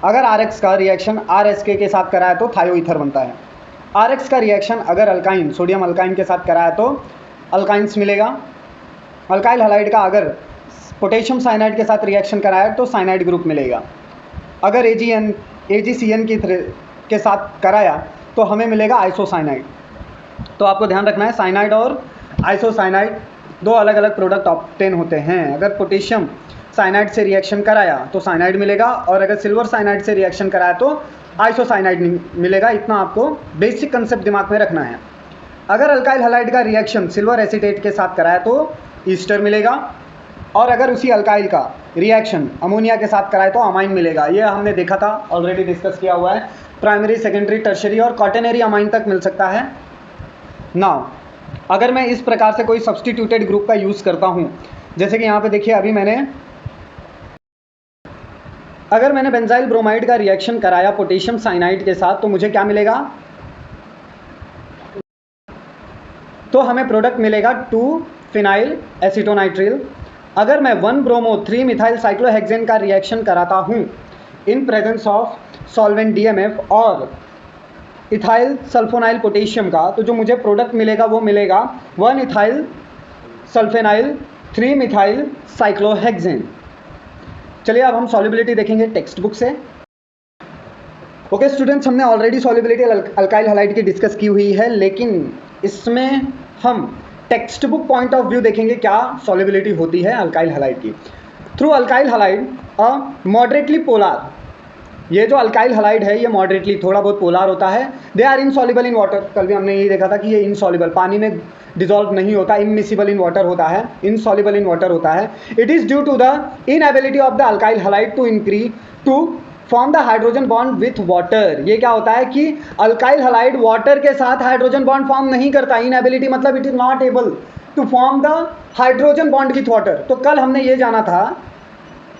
अगर RX का रिएक्शन RSK के साथ कराया तो थायो ईथर बनता है। RX का रिएक्शन अगर अल्काइन सोडियम अल्काइन के साथ कराया तो अल्काइंस मिलेगा। अल्काइल हलाइड का अगर पोटेशियम साइनाइड के साथ रिएक्शन कराया तो साइनाइड ग्रुप मिलेगा। अगर AgCN के साथ कराया तो हमें मिलेगा आइसोसाइनाइड। तो आपको ध्यान रखना है साइनाइड और आइसोसाइनाइड दो अलग अलग प्रोडक्ट ऑब्टेन होते हैं। अगर पोटेशियम साइनाइड से रिएक्शन कराया तो साइनाइड मिलेगा, और अगर सिल्वर साइनाइड से रिएक्शन कराया तो आइसोसाइनाइड मिलेगा। इतना आपको बेसिक कंसेप्ट दिमाग में रखना है। अगर अल्काइल हलाइड का रिएक्शन सिल्वर एसीटेट के साथ कराया तो ईस्टर मिलेगा, और अगर उसी अल्काइल का रिएक्शन अमोनिया के साथ कराए तो अमाइन मिलेगा। ये हमने देखा था, ऑलरेडी डिस्कस किया हुआ है। प्राइमरी सेकेंडरी टर्शरी और क्वाटरनरी अमाइन तक मिल सकता है। नाउ अगर मैं इस प्रकार से कोई सब्सटीट्यूटेड ग्रुप का यूज़ करता हूँ, जैसे कि यहाँ पे देखिए अभी अगर मैंने बेंजाइल ब्रोमाइड का रिएक्शन कराया पोटेशियम साइनाइड के साथ तो मुझे क्या मिलेगा? तो हमें प्रोडक्ट मिलेगा 2-फिनाइल एसीटोनाइट्रिल। अगर मैं 1-ब्रोमो-3-मिथाइल साइक्लोहेक्सेन का रिएक्शन कराता हूँ in presence of solvent DMF और इथाइल सल्फोनाइल पोटेशियम का, तो जो मुझे प्रोडक्ट मिलेगा वो मिलेगा 1-इथाइल सल्फेनाइल 3-मिथाइल साइक्लोहेक्सेन। चलिए अब हम सॉल्युबिलिटी देखेंगे टेक्स्ट बुक से। ओके स्टूडेंट्स, हमने ऑलरेडी सॉल्युबिलिटी अल्काइल हलाइड की डिस्कस की हुई है, लेकिन इसमें हम text book point of view देखेंगे क्या सॉल्युबिलिटी होती है अल्काइल हलाइड की। थ्रू अल्काइल हलाइड अ मॉडरेटली पोलार ये जो अल्काइल हलाइड है ये मॉडरेटली थोड़ा बहुत पोलर होता है। They are insoluble in water, कल भी हमने यही देखा था कि ये इनसॉल्युबल, पानी में डिजॉल्व नहीं होता, इमिसिबल इन वाटर होता है, इनसॉल्युबल इन वाटर होता है। It is due to the inability of the alkyl halide to form the hydrogen bond with water. ये क्या होता है कि अल्काइल हलाइड वाटर के साथ हाइड्रोजन बॉन्ड फॉर्म नहीं करता। इनएबिलिटी मतलब it is not able to form the hydrogen bond with water. तो कल हमने ये जाना था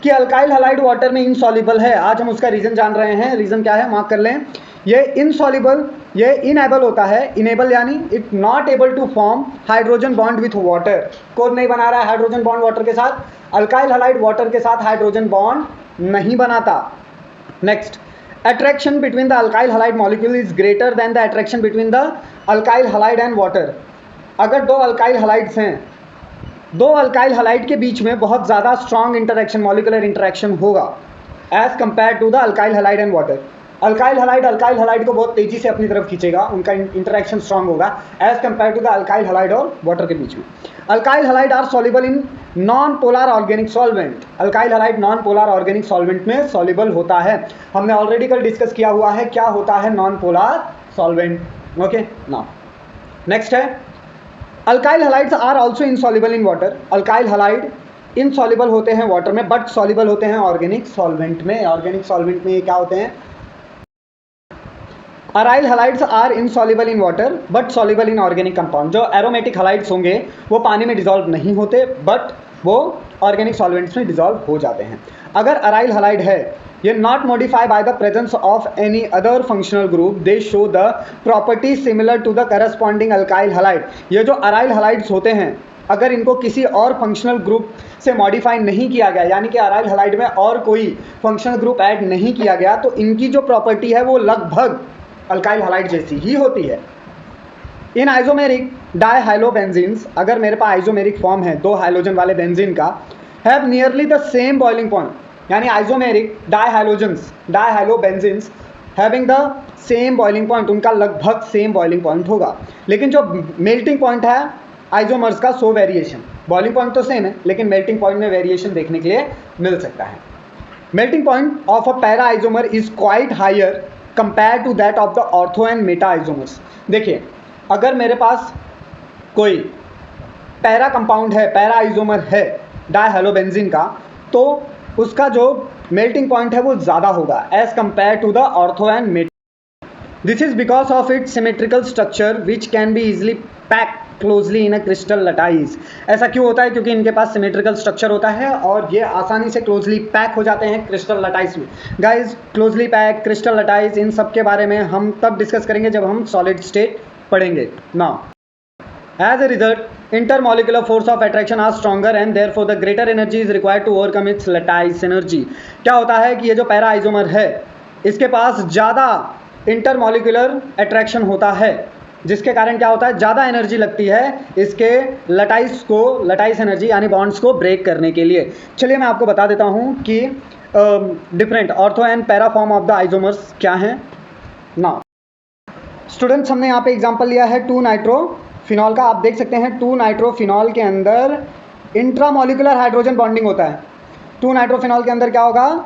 कि अल्काइल हलाइड वाटर में इनसॉल्युबल है, आज हम उसका रीजन जान रहे हैं। रीजन क्या है, मार्क कर लें। ये इनसॉल्युबल, ये इनेबल होता है। इनेबल यानी it not able to form hydrogen bond with water. कौन नहीं बना रहा है हाइड्रोजन बॉन्ड वाटर के साथ? अल्काइल हलाइड वाटर के साथ हाइड्रोजन बॉन्ड नहीं बनाता। Next, attraction between the alkyl halide molecule is greater than the attraction between the alkyl halide and water। अगर दो अल्काइल हलाइड्स हैं, दो अल्काइल हलाइड के बीच में बहुत ज़्यादा स्ट्रॉन्ग इंटरेक्शन, मॉलिकुलर इंटरेक्शन होगा as compare to the alkyl halide and water. Alkyl halide को बहुत तेजी से अपनी तरफ खींचेगा, उनका इंटरेक्शन स्ट्रॉन्ग होगा as compare to the alkyl halide और वाटर के बीच में। Alkyl halide are soluble in non polar organic solvent. Alkyl halide non polar organic solvent में सॉल्युबल होता है। हमने ऑलरेडी कल डिस्कस किया हुआ है क्या होता है non polar solvent. Okay, now next है alkyl halides are also insoluble in water. Alkyl halide insoluble होते हैं वाटर में बट सॉल्युबल होते हैं ऑर्गेनिक सॉल्वेंट में। ऑर्गेनिक सॉल्वेंट में ये क्या होते हैं? Aryl halides are insoluble in water but soluble in organic compound. जो एरोमेटिक हलाइड्स होंगे वो पानी में डिजॉल्व नहीं होते बट वो ऑर्गेनिक सॉल्वेंट्स में डिजॉल्व हो जाते हैं। अगर अराइल हलाइड है ये not modify by the presence of any other functional group, they show the property similar to the corresponding alkyl halide. ये जो अराइल हलाइड्स होते हैं अगर इनको किसी और फंक्शनल ग्रुप से मॉडिफाई नहीं किया गया, यानी कि अराइल हलाइड में और कोई फंक्शनल ग्रुप ऐड नहीं किया गया, तो इनकी जो प्रॉपर्टी है वो लगभग अल्काइल हलाइड जैसी ही होती है। इन आइसोमेरिक डाइहाइलोबेंजीन्स, अगर मेरे पास आइसोमेरिक फॉर्म है दो हाइड्रोजन वाले बेंजीन का, have nearly the same boiling point, यानी isomeric dihalobenzenes having the same boiling point, उनका लगभग सेम बॉइलिंग पॉइंट होगा। लेकिन जो मेल्टिंग पॉइंट है आइसोमर्स का, सो वेरिएशन। बॉइलिंग पॉइंट तो सेम है लेकिन मेल्टिंग पॉइंट में वेरिएशन देखने के लिए मिल सकता है। Melting point of a para isomer is quite higher compare to that of the ortho and meta isomers. देखिए, अगर मेरे पास कोई पैरा कंपाउंड है, पैरा आइसोमर है डाइहाइलोबेंजीन का, तो उसका जो मेल्टिंग पॉइंट है वो ज़्यादा होगा as compare to the ortho and meta. This is because of its symmetrical structure which can be easily pack closely in a crystal lattice. ऐसा क्यों होता है? क्योंकि इनके पास सिमेट्रिकल स्ट्रक्चर होता है और ये आसानी से क्लोजली पैक हो जाते हैं क्रिस्टल लटाइज में। गाइज, क्लोजली पैक, क्रिस्टल लटाइज, इन सब के बारे में हम तब डिस्कस करेंगे जब हम सॉलिड स्टेट पढ़ेंगे। Now as a result intermolecular force of attraction are stronger and therefore the greater energy is required to overcome its lattice energy. क्या होता है कि ये जो पैरा आइसोमर है इसके पास ज़्यादा इंटरमॉलिकुलर अट्रैक्शन होता है, जिसके कारण क्या होता है, ज़्यादा एनर्जी लगती है इसके लटाइस एनर्जी यानी बॉन्ड्स को ब्रेक करने के लिए। चलिए मैं आपको बता देता हूँ कि different ortho and para form of the isomers क्या हैं। नाउ स्टूडेंट्स, हमने यहाँ पे एग्जांपल लिया है 2 नाइट्रोफिनॉल का। आप देख सकते हैं 2 नाइट्रोफिनॉल के अंदर इंट्रामॉलिकुलर हाइड्रोजन बॉन्डिंग होता है। 2 नाइट्रोफिनॉल के अंदर क्या होगा?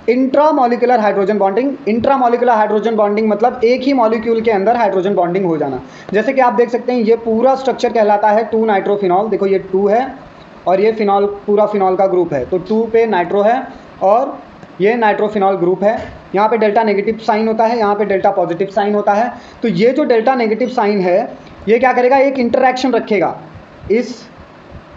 इंट्रामॉलिकुलर हाइड्रोजन बॉन्डिंग। इंट्रामॉलिकुलर हाइड्रोजन बॉन्डिंग मतलब एक ही मॉलिक्यूल के अंदर हाइड्रोजन बॉन्डिंग हो जाना। जैसे कि आप देख सकते हैं ये पूरा स्ट्रक्चर कहलाता है 2 नाइट्रोफिनॉल। देखो ये 2 है और ये फिनॉल, पूरा फिनॉल का ग्रुप है, तो 2 पे नाइट्रो है और ये नाइट्रोफिनॉल ग्रुप है। यहाँ पे डेल्टा नेगेटिव साइन होता है, यहाँ पे डेल्टा पॉजिटिव साइन होता है। तो ये जो डेल्टा नेगेटिव साइन है ये क्या करेगा? एक इंटरैक्शन रखेगा। इस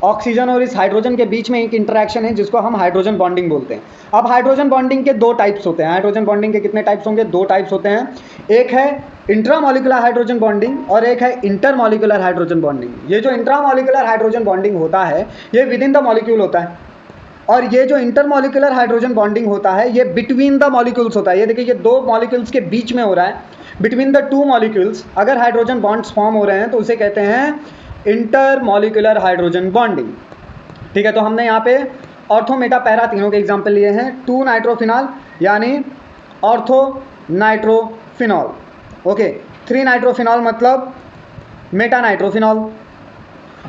ऑक्सीजन और इस हाइड्रोजन के बीच में एक इंटरैक्शन है जिसको हम हाइड्रोजन बॉन्डिंग बोलते हैं। अब हाइड्रोजन बॉन्डिंग के 2 टाइप्स होते हैं। हाइड्रोजन बॉन्डिंग के कितने टाइप्स होंगे? 2 टाइप्स होते हैं। एक है इंट्रामॉलिकुलर हाइड्रोजन बॉन्डिंग और एक है इंटरमॉलिकुलर हाइड्रोजन बॉन्डिंग। ये जो इंट्रामॉलिकुलर हाइड्रोजन बॉन्डिंग होता है ये विद इन द मॉलिक्यूल होता है और ये जो इंटरमॉलिकुलर हाइड्रोजन बॉन्डिंग होता है ये बिटवीन द मॉलिक्यूल्स होता है। ये देखिए, ये 2 मॉलिक्यूल्स के बीच में हो रहा है, बिटवीन द 2 मॉलिक्यूल्स अगर हाइड्रोजन बॉन्ड्स फॉर्म हो रहे हैं तो उसे कहते हैं इंटरमॉलिकुलर हाइड्रोजन बॉन्डिंग। ठीक है, तो हमने यहाँ पे ऑर्थो मेटा पैरा तीनों के एग्जाम्पल लिए हैं। 2 नाइट्रोफिनॉल यानी ऑर्थो नाइट्रोफिनॉल, ओके। 3 नाइट्रोफिनॉल मतलब मेटा नाइट्रोफिनॉल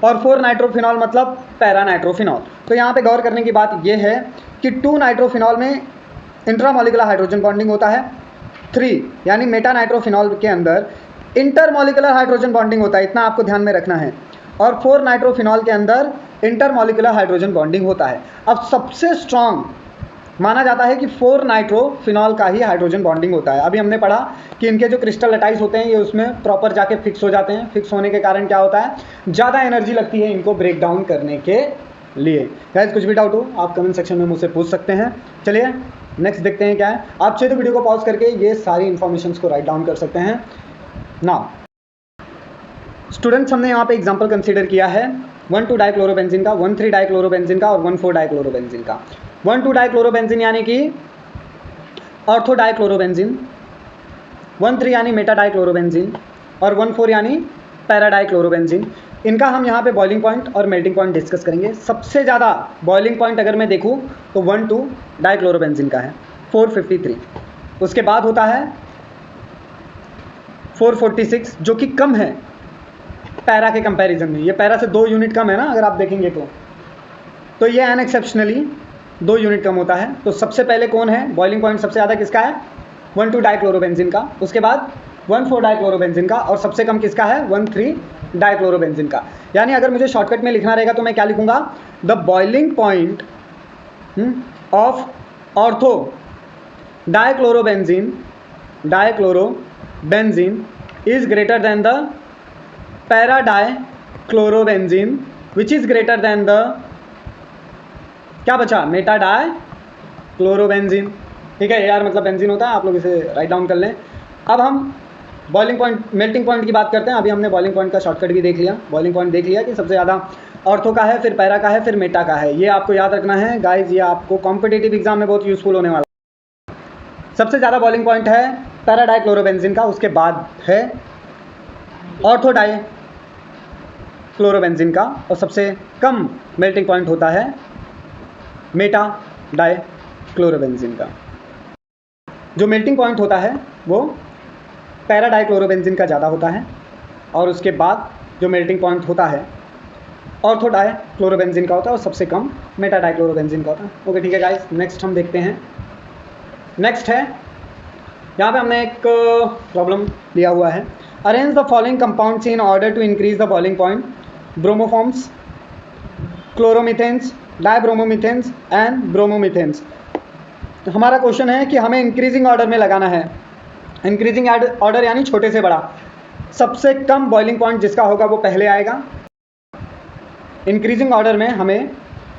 और 4 नाइट्रोफिनॉल मतलब पैरा नाइट्रोफिनॉल। तो यहाँ पे गौर करने की बात यह है कि 2 नाइट्रोफिनॉल में इंट्रामोलिकुलर हाइड्रोजन बॉन्डिंग होता है। 3 यानी मेटा नाइट्रोफिनॉल के अंदर इंटरमोलिकुलर हाइड्रोजन बॉन्डिंग होता है, इतना आपको ध्यान में रखना है। और 4 नाइट्रोफिनॉल के अंदर इंटरमोलिकुलर हाइड्रोजन बॉन्डिंग होता है। अब सबसे स्ट्रॉन्ग माना जाता है कि 4 नाइट्रोफिनॉल का ही हाइड्रोजन बॉन्डिंग होता है। अभी हमने पढ़ा कि इनके जो क्रिस्टल लटाइस होते हैं ये उसमें प्रॉपर जाके फिक्स हो जाते हैं। फिक्स होने के कारण क्या होता है, ज़्यादा एनर्जी लगती है इनको ब्रेक डाउन करने के लिए। गाइस कुछ भी डाउट हो आप कमेंट सेक्शन में मुझसे पूछ सकते हैं। चलिए नेक्स्ट देखते हैं क्या है। आप चाहे तो वीडियो को पॉज करके ये सारी इन्फॉर्मेशन को राइट डाउन कर सकते हैं। नाउ स्टूडेंट्स, हमने यहाँ पे एग्जांपल कंसीडर किया है 1,2 डाइक्लोरोबेंजीन का, 1,3 डाइक्लोरोबेंजीन का और 1,4 डाइक्लोरोबेंजीन का। 1,2 डाइक्लोरोबेंजीन यानी कि ऑर्थो डाइक्लोरोबेंजीन, 1,3 यानी मेटा डाइक्लोरोबेंजीन और 1,4 यानी पैरा डाइक्लोरोबेंजीन। इनका हम यहाँ पे बॉइलिंग पॉइंट और मेल्टिंग पॉइंट डिस्कस करेंगे। सबसे ज़्यादा बॉइलिंग पॉइंट अगर मैं देखूँ तो 1,2 डाइक्लोरोबेंजीन का है 453। उसके बाद होता है 446 जो कि कम है पैरा के कंपैरिजन में। ये पैरा से 2 यूनिट कम है ना, अगर आप देखेंगे तो ये अनएक्सेप्शनली 2 यूनिट कम होता है। तो सबसे पहले कौन है बॉइलिंग पॉइंट सबसे ज़्यादा किसका है, 1,2 डाइक्लोरोबेंजीन का। उसके बाद 1,4 डाइक्लोरोबेंजीन का और सबसे कम किसका है, 1,3 डाइक्लोरोबेंजीन का। यानी अगर मुझे शॉर्टकट में लिखना रहेगा तो मैं क्या लिखूंगा, the boiling point of ortho dichlorobenzene is greater than the para dichlorobenzene which is greater than the क्या बचा, मेटा डाइक्लोरोबेंजीन। ठीक है यार, मतलब बेंजीन होता है, आप लोग इसे राइट डाउन कर लें। अब हम बॉइलिंग पॉइंट मेल्टिंग पॉइंट की बात करते हैं। अभी हमने बॉइलिंग पॉइंट का शॉर्टकट भी देख लिया। बॉइलिंग पॉइंट देख लिया कि सबसे ज़्यादा ऑर्थो का है, फिर पैरा का है, फिर मेटा का है। ये आपको याद रखना है गाइज, ये आपको कॉम्पिटिटिव एग्जाम में बहुत यूजफुल होने वाला है। सबसे ज़्यादा बॉइलिंग पॉइंट है पैरा डाइक्लोरोबेंजीन का, उसके बाद है ऑर्थो डाइक्लोरोबेंजीन का और सबसे कम मेल्टिंग पॉइंट होता है मेटा डाइक्लोरोबेंजीन का। जो मेल्टिंग पॉइंट होता है वो पैरा डाइक्लोरोबेंजीन का ज़्यादा होता है और उसके बाद जो मेल्टिंग पॉइंट होता है ऑर्थो डाइक्लोरोबेंजीन का होता है और सबसे कम मेटा डाइक्लोरोबेंजीन का होता है। ओके ठीक है गाइस, नेक्स्ट हम देखते हैं। नेक्स्ट है यहाँ पे हमने एक प्रॉब्लम लिया हुआ है। Arrange the following compounds in order to increase the boiling point, bromoforms, chloromethanes, dibromomethanes and bromomethanes. हमारा क्वेश्चन है कि हमें इंक्रीजिंग ऑर्डर में लगाना है। इंक्रीजिंग ऑर्डर यानी छोटे से बड़ा। सबसे कम बॉइलिंग पॉइंट जिसका होगा वो पहले आएगा। इंक्रीजिंग ऑर्डर में हमें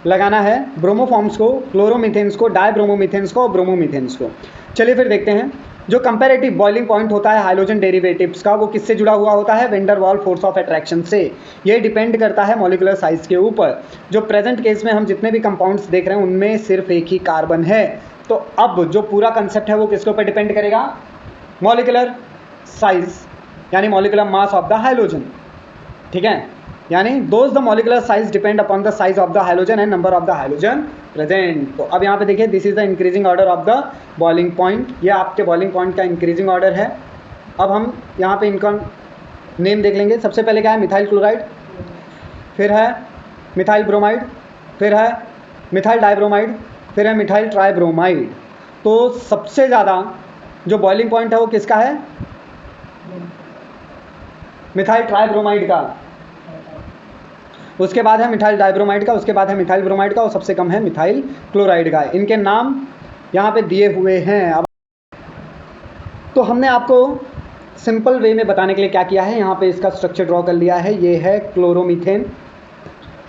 लगाना है ब्रोमोफॉर्म्स को, क्लोरोमीथेन्स को, डाइब्रोमोमीथेन्स को और ब्रोमोमीथेन्स को। चलिए फिर देखते हैं। जो कंपैरेटिव बॉइलिंग पॉइंट होता है हाइड्रोजन डेरिवेटिव्स का, वो किससे जुड़ा हुआ होता है, वेन डर वाल फोर्स ऑफ अट्रैक्शन से। ये डिपेंड करता है मॉलिक्यूलर साइज के ऊपर। जो प्रेजेंट केस में हम जितने भी कंपाउंड्स देख रहे हैं उनमें सिर्फ एक ही कार्बन है। तो अब जो पूरा कंसेप्ट है वो किसके ऊपर डिपेंड करेगा, मॉलिक्यूलर साइज यानी molecular mass of the hydrogen. ठीक है, यानी those the molecular size depend upon the size of the hydrogen and number of the hydrogen present. तो अब यहाँ पे देखिए, this is the increasing order of the boiling point. ये आपके बॉइलिंग पॉइंट का इंक्रीजिंग ऑर्डर है। अब हम यहाँ पे इनका नेम देख लेंगे। सबसे पहले क्या है, मिथाइल क्लोराइड, फिर है मिथाइल ब्रोमाइड, फिर है मिथाइल डाइब्रोमाइड, फिर है मिथाइल ट्राइब्रोमाइड। तो सबसे ज़्यादा जो बॉइलिंग पॉइंट है वो किसका है, मिथाइल ट्राइब्रोमाइड का। उसके बाद है मिथाइल डाइब्रोमाइड का, उसके बाद है मिथाइल ब्रोमाइड का और सबसे कम है मिथाइल क्लोराइड का। इनके नाम यहाँ पे दिए हुए हैं। अब तो हमने आपको सिंपल वे में बताने के लिए क्या किया है, यहाँ पे इसका स्ट्रक्चर ड्रॉ कर लिया है। ये है क्लोरोमीथेन।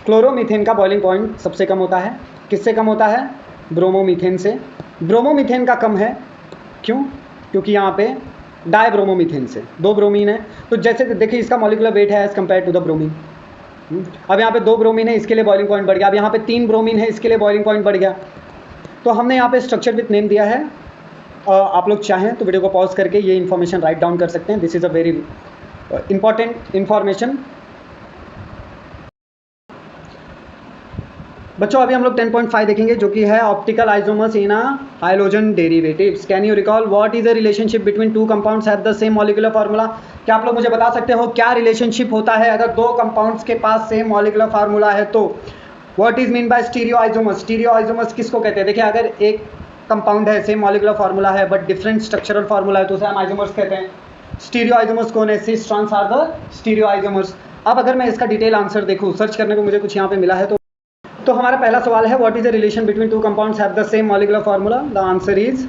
क्लोरोमीथेन का बॉइलिंग पॉइंट सबसे कम होता है। किससे कम होता है, ब्रोमोमीथेन से। ब्रोमोमीथेन का कम है, क्यों, क्योंकि यहाँ पे डाइब्रोमोमीथेन से 2 ब्रोमीन है। तो जैसे देखिए इसका मॉलिक्यूलर वेट है as compare to the bromine. अब यहाँ पे 2 ब्रोमीन है, इसके लिए बॉइलिंग पॉइंट बढ़ गया। अब यहाँ पे 3 ब्रोमीन है, इसके लिए बॉइलिंग पॉइंट बढ़ गया। तो हमने यहाँ पे स्ट्रक्चर विथ नेम दिया है। आप लोग चाहें तो वीडियो को पॉज करके ये इन्फॉर्मेशन राइट डाउन कर सकते हैं। This is a very important information. बच्चों अभी हम लोग 10.5 देखेंगे जो कि है optical isomers in a hydrogen derivatives. Can you recall what is the relationship between 2 compounds have the same molecular formula. क्या आप लोग मुझे बता सकते हो क्या रिलेशनशिप होता है अगर 2 कंपाउंड्स के पास सेम मॉलिक्यूलर फार्मूला है तो। What is mean by stereo isomers. Stereo isomers किसको कहते हैं, देखिए अगर एक कंपाउंड है, सेम मॉलिकुलर फार्मूला है बट डिफरेंट स्ट्रक्चरल फार्मूला है, तो उसे हम आइसोमर्स कहते हैं। स्टीरियो आइसोमर्स कौन है? Cis trans are the stereo isomers. अब अगर मैं इसका डिटेल आंसर देखूँ, सर्च करने को मुझे कुछ यहाँ पे मिला है, तो हमारा पहला सवाल है what is the relation between two compounds have the same molecular formula? The answer is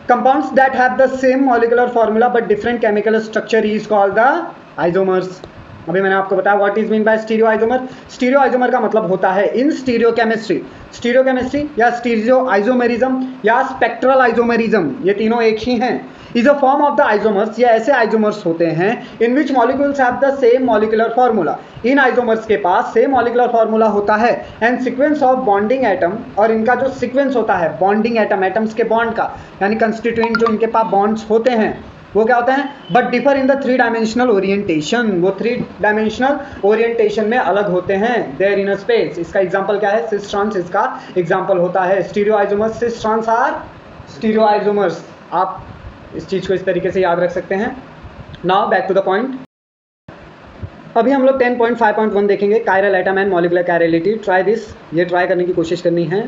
compounds that have the same molecular formula but different chemical structure is called the isomers. अभी मैंने आपको बताया what is mean by stereo isomer. Stereo isomer का मतलब होता है इन stereo chemistry या stereo isomerism या स्पेक्ट्रल आइसोमेरिज्म, ये तीनों एक ही हैं। Is a form of the isomers, ये ऐसे आइसोमर्स होते हैं in which molecules have the same molecular formula, इन आइसोमर्स के पास सेम मॉलिकुलर फार्मूला होता है and sequence of bonding atom, और इनका जो सीक्वेंस होता है बॉन्डिंग एटम, एटम्स के बॉन्ड का, यानी कंस्टिट्यूएंट जो इनके पास बॉन्ड्स होते हैं वो क्या होते हैं? But differ in the 3 dimensional orientation, वो 3 डायमेंशनल ओरिएंटेशन में अलग होते हैं देयर इन अ स्पेस। इसका एग्जांपल क्या है? सिस ट्रांस इसका एग्जांपल होता है। Stereo isomers, cis trans are stereo isomers. आप इस चीज को इस तरीके से याद रख सकते हैं। Now back to the point. अभी हम लोग 10.5.1 देखेंगे, chiral atom and molecular chirality. Try this, ये ट्राई करने की कोशिश करनी है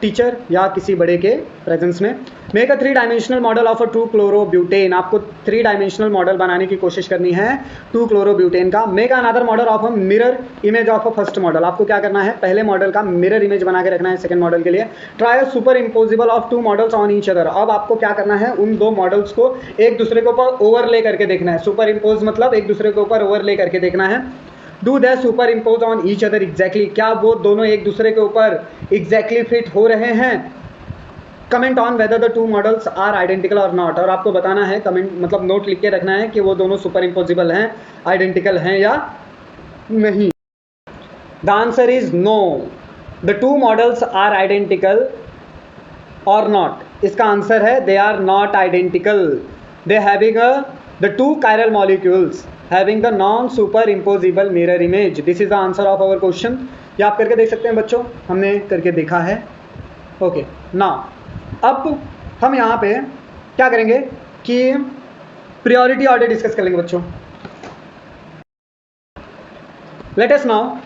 टीचर या किसी बड़े के प्रेजेंस में। Make a 3 dimensional model of a 2 chlorobutane. आपको 3 डायमेंशनल मॉडल बनाने की कोशिश करनी है 2 क्लोरोब्यूटेन का। Make another model of a mirror image of a first model. आपको क्या करना है? पहले मॉडल का मिरर इमेज बना के रखना है सेकंड मॉडल के लिए। Try a super imposable of 2 models on each other. अब आपको क्या करना है? उन 2 मॉडल्स को एक दूसरे के ऊपर ओवरले करके देखना है। सुपर इम्पोज मतलब एक दूसरे के ऊपर ओवरले करके देखना है। Do they super impose on each other exactly, क्या वो दोनों एक दूसरे के ऊपर एग्जैक्टली फिट हो रहे हैं? Comment on whether the 2 models are identical or not. और आपको बताना है, कमेंट मतलब नोट लिख के रखना है कि वो दोनों सुपर इम्पोजिबल हैं, आइडेंटिकल हैं या नहीं। The answer is no, the 2 models are identical or not. इसका आंसर है they are not identical, they having the 2 chiral molecules having the non superimposable mirror image. This is the answer of our question. ये आप करके देख सकते हैं बच्चों, हमने करके देखा है। ओके नाउ अब हम यहाँ पे क्या करेंगे कि प्रायोरिटी ऑर्डर डिस्कस कर लेंगे बच्चों। Let us now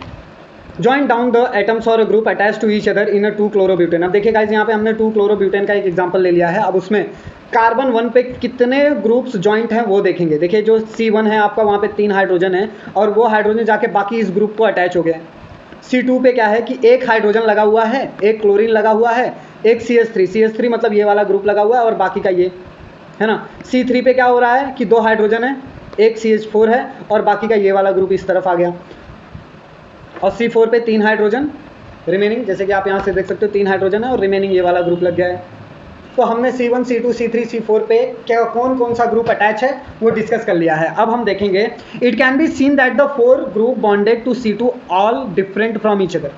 join down the atoms और group attach to each other in a 2 chlorobutane. अब देखिए गाइस, यहाँ पे हमने 2 क्लोरोब्यूटेन का एक एग्जांपल ले लिया है। अब उसमें कार्बन 1 पे कितने ग्रुप्स जॉइंट हैं वो देखेंगे। देखिए जो C1 है आपका, वहाँ पे 3 हाइड्रोजन है और वो हाइड्रोजन जाके बाकी इस ग्रुप को अटैच हो गया। C2 पे क्या है कि एक हाइड्रोजन लगा हुआ है, एक क्लोरीन लगा हुआ है, एक CH3 मतलब ये वाला ग्रुप लगा हुआ है और बाकी का ये है ना। C3 पे क्या हो रहा है कि 2 हाइड्रोजन है, एक CH4 है और बाकी का ये वाला ग्रुप इस तरफ आ गया। और C4 पे 3 हाइड्रोजन रिमेनिंग, जैसे कि आप यहाँ से देख सकते हो 3 हाइड्रोजन है और रिमेनिंग ये वाला ग्रुप लग गया है। तो हमने C1, C2, C3, C4 पे क्या कौन कौन सा ग्रुप अटैच है वो डिस्कस कर लिया है। अब हम देखेंगे it can be seen that the 4 group bonded to C2 all different from each other.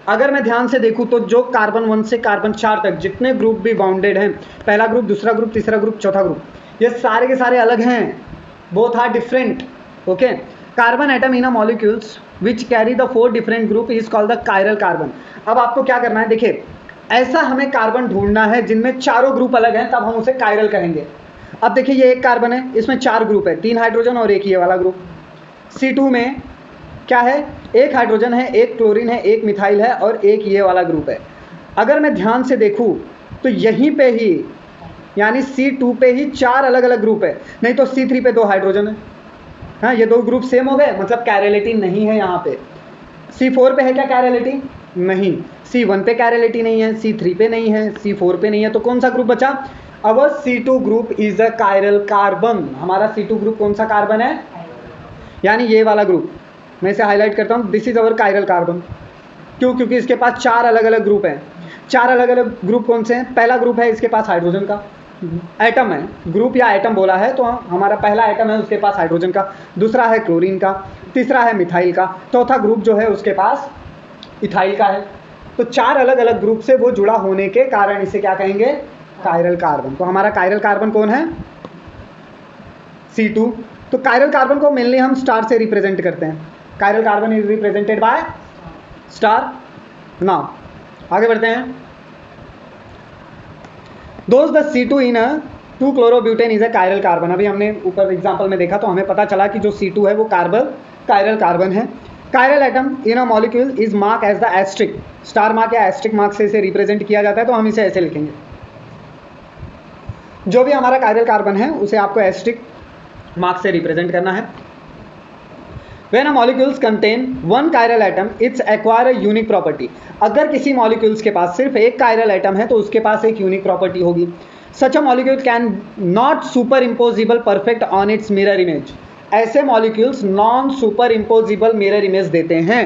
अगर मैं ध्यान से देखूँ तो जो कार्बन 1 से कार्बन 4 तक जितने ग्रुप भी बाउंडेड हैं, पहला ग्रुप, दूसरा ग्रुप, तीसरा ग्रुप, चौथा ग्रुप, ये सारे के सारे अलग हैं, both are different. Okay, carbon atom in a molecules which carry the 4 different group is called the chiral carbon. अब आपको क्या करना है, देखिए ऐसा हमें कार्बन ढूंढना है जिनमें चारों ग्रुप अलग हैं, तब हम उसे कायरल कहेंगे। अब देखिए ये एक कार्बन है, इसमें 4 ग्रुप है, 3 हाइड्रोजन और एक ये वाला ग्रुप। C2 में क्या है, एक हाइड्रोजन है, एक क्लोरीन है, एक मिथाइल है और एक ये वाला ग्रुप है। अगर मैं ध्यान से देखूं तो यहीं पे ही यानी C2 पे ही 4 अलग अलग ग्रुप है, नहीं तो C3 पे 2 हाइड्रोजन है। हाँ, ये 2 ग्रुप सेम हो गए, मतलब कैरेलिटी नहीं है यहाँ पे। C4 पे है क्या कैरेलिटी? नहीं। C1 पे कैरेलिटी नहीं है, C3 पे नहीं है, C4 पे नहीं है, तो कौन सा ग्रुप बचा? अब C2 group is a chiral carbon. हमारा C2 ग्रुप कौन सा कार्बन है? यानी ये वाला ग्रुप। मैं इसे हाईलाइट करता हूँ, this is our chiral carbon. क्यों? क्योंकि इसके पास 4 अलग अलग ग्रुप हैं। 4 अलग अलग ग्रुप कौन से हैं? पहला ग्रुप है इसके पास हाइड्रोजन का, एटम है, ग्रुप या एटम बोला है तो हमारा पहला एटम है उसके पास हाइड्रोजन का, दूसरा है क्लोरीन का, तीसरा है मिथाइल का, चौथा ग्रुप जो है उसके पास इथाइल का है। तो 4 अलग अलग ग्रुप से वो जुड़ा होने के कारण इसे क्या कहेंगे? Chiral carbon. तो हमारा कायरल कार्बन कौन है? C2। तो कायरल कार्बन को मेनली हम स्टार से रिप्रेजेंट करते हैं। Chiral carbon is represented by star. Now आगे बढ़ते हैं। दोस्त the C2 in 2 chlorobutane is a chiral carbon. अभी हमने ऊपर एग्जांपल में देखा तो हमें पता चला कि जो C2 है वो कायरल कार्बन है। Chiral atom in a molecule is mark as the asterisk. Star mark या एस्ट्रिक मार्क से इसे रिप्रेजेंट किया जाता है, तो हम इसे ऐसे लिखेंगे। जो भी हमारा कायरल कार्बन है उसे आपको एस्ट्रिक मार्क से रिप्रेजेंट करना है। When a molecules contain one chiral atom, it's acquire a unique property. अगर किसी मॉलिक्यूल्स के पास सिर्फ एक कायरल एटम है तो उसके पास एक यूनिक प्रॉपर्टी होगी। Such a molecule can not superimposable perfect on its mirror image. ऐसे molecules non super imposable mirror image देते हैं।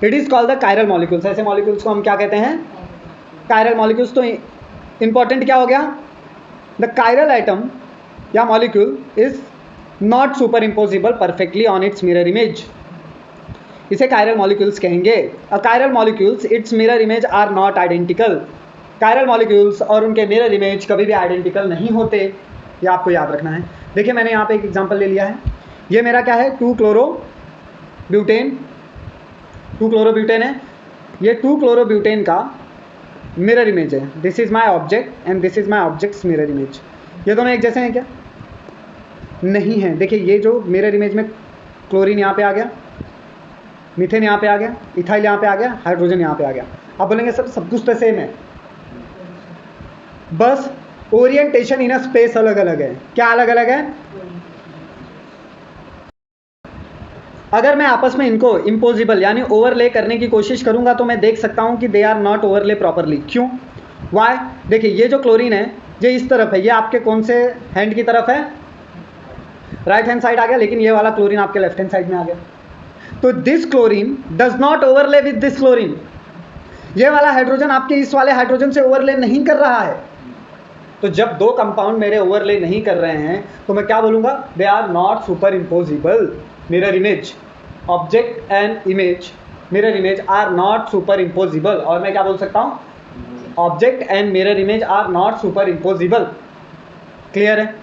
It is called the chiral molecules. ऐसे मॉलिक्यूल्स को हम क्या कहते हैं? Chiral molecules. तो इंपॉर्टेंट क्या हो गया? द कायरल एटम या molecule is not super impossible perfectly on its mirror image, इसे कायरल मॉलिक्यूल्स कहेंगे। A chiral molecules its mirror image are not identical. Chiral molecules और उनके मिरर इमेज कभी भी आइडेंटिकल नहीं होते, ये आपको याद रखना है। देखिए मैंने यहाँ पे एक एग्जांपल ले लिया है। ये मेरा क्या है? 2-क्लोरोब्यूटेन। 2-क्लोरोब्यूटेन है। ये 2-क्लोरोब्यूटेन का मिरर इमेज है। This is my object and this is my objects mirror image. ये दोनों एक जैसे हैं क्या? नहीं है। देखिए ये जो मिरर इमेज में क्लोरीन यहाँ पे आ गया, मीथेन यहाँ पे आ गया, इथाइल यहाँ पे आ गया, हाइड्रोजन यहाँ पे आ गया। आप बोलेंगे सर सब कुछ तो सेम है, बस ओरिएंटेशन इन अ स्पेस अलग अलग है। क्या अलग अलग है? अगर मैं आपस में इनको इम्पोजिबल यानी ओवरले करने की कोशिश करूंगा तो मैं देख सकता हूं कि they are not overlay properly. क्यों? वाई? देखिए ये जो क्लोरीन है ये इस तरफ है, ये आपके कौन से हैंड की तरफ है? राइट हैंड साइड आ गया, लेकिन ये वाला क्लोरीन आपके लेफ्ट हैंड साइड में आ गया। तो this chlorine does not overlay with this chlorine. ये वाला हाइड्रोजन आपके इस वाले हाइड्रोजन से ओवरले नहीं कर रहा है। तो जब दो कंपाउंड मेरे ओवरले नहीं कर रहे हैं तो मैं क्या बोलूंगा? They are not super imposable mirror image. Object and image mirror image are not super impossible. और मैं क्या बोल सकता हूं? Object and mirror image are not super impossible. Clear है?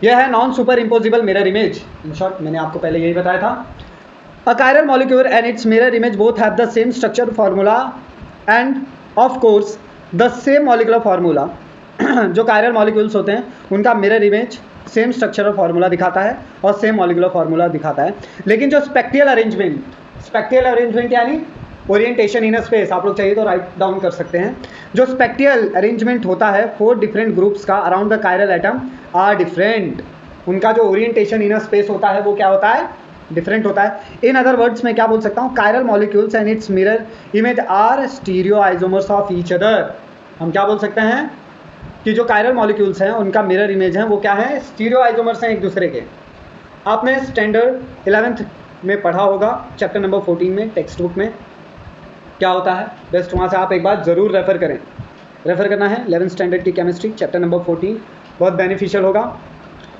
यह है non super imposable mirror image. In short मैंने आपको पहले यही बताया था। A chiral molecule and it's mirror image both have the same structure formula and of course the same molecular formula. जो कायरल मॉलिक्यूल्स होते हैं उनका मिरर इमेज सेम स्ट्रक्चर और फार्मूला दिखाता है और सेम मॉलिक्यूलर फार्मूला दिखाता है। लेकिन जो स्पेक्ट्रियल अरेंजमेंट यानी ओरिएंटेशन इन अ स्पेस, आप लोग चाहिए तो राइट डाउन कर सकते हैं। जो स्पेक्ट्रियल अरेंजमेंट होता है 4 डिफरेंट ग्रुप्स का around the chiral atom are different. उनका जो ओरिएंटेशन इन अ स्पेस होता है वो क्या होता है? डिफरेंट होता है। इन अदर वर्ड्स मैं क्या बोल सकता हूँ? Chiral molecules and it's mirror image are stereo isomers of each other. हम क्या बोल सकते हैं कि जो कायरल मॉलिक्यूल्स हैं उनका मिरर इमेज है वो क्या है? स्टीरियो आइसोमर्स हैं एक दूसरे के। आपने स्टैंडर्ड 11th में पढ़ा होगा, चैप्टर नंबर 14 में टेक्स्ट बुक में क्या होता है। बेस्ट वहाँ से आप एक बार ज़रूर रेफ़र करें। रेफ़र करना है 11th स्टैंडर्ड की केमिस्ट्री चैप्टर नंबर 14, बहुत बेनिफिशियल होगा।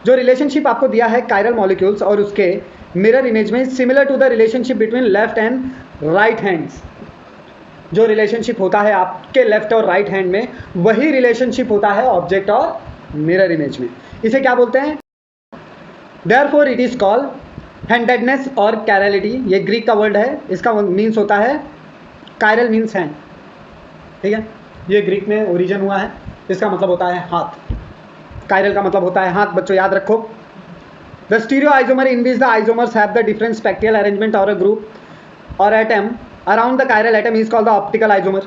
जो रिलेशनशिप आपको दिया है कायरल मॉलिक्यूल्स और उसके मिरर इमेज में similar to the relationship between left and right hands. जो रिलेशनशिप होता है आपके लेफ्ट और राइट हैंड में वही रिलेशनशिप होता है ऑब्जेक्ट और मिरर इमेज में। इसे क्या बोलते हैं? Therefore it is called handedness और कैरलिटी। ये ग्रीक का वर्ड है, इसका मीन्स होता है कायरल मीन्स हैंड। ठीक है, ये ग्रीक में ओरिजिन हुआ है। इसका मतलब होता है हाथ। कायरल का मतलब होता है हाथ। बच्चों याद रखो। The stereo isomer in which the isomers have the different spatial arrangement और अ ग्रुप और atom around the chiral atom is called the optical isomer.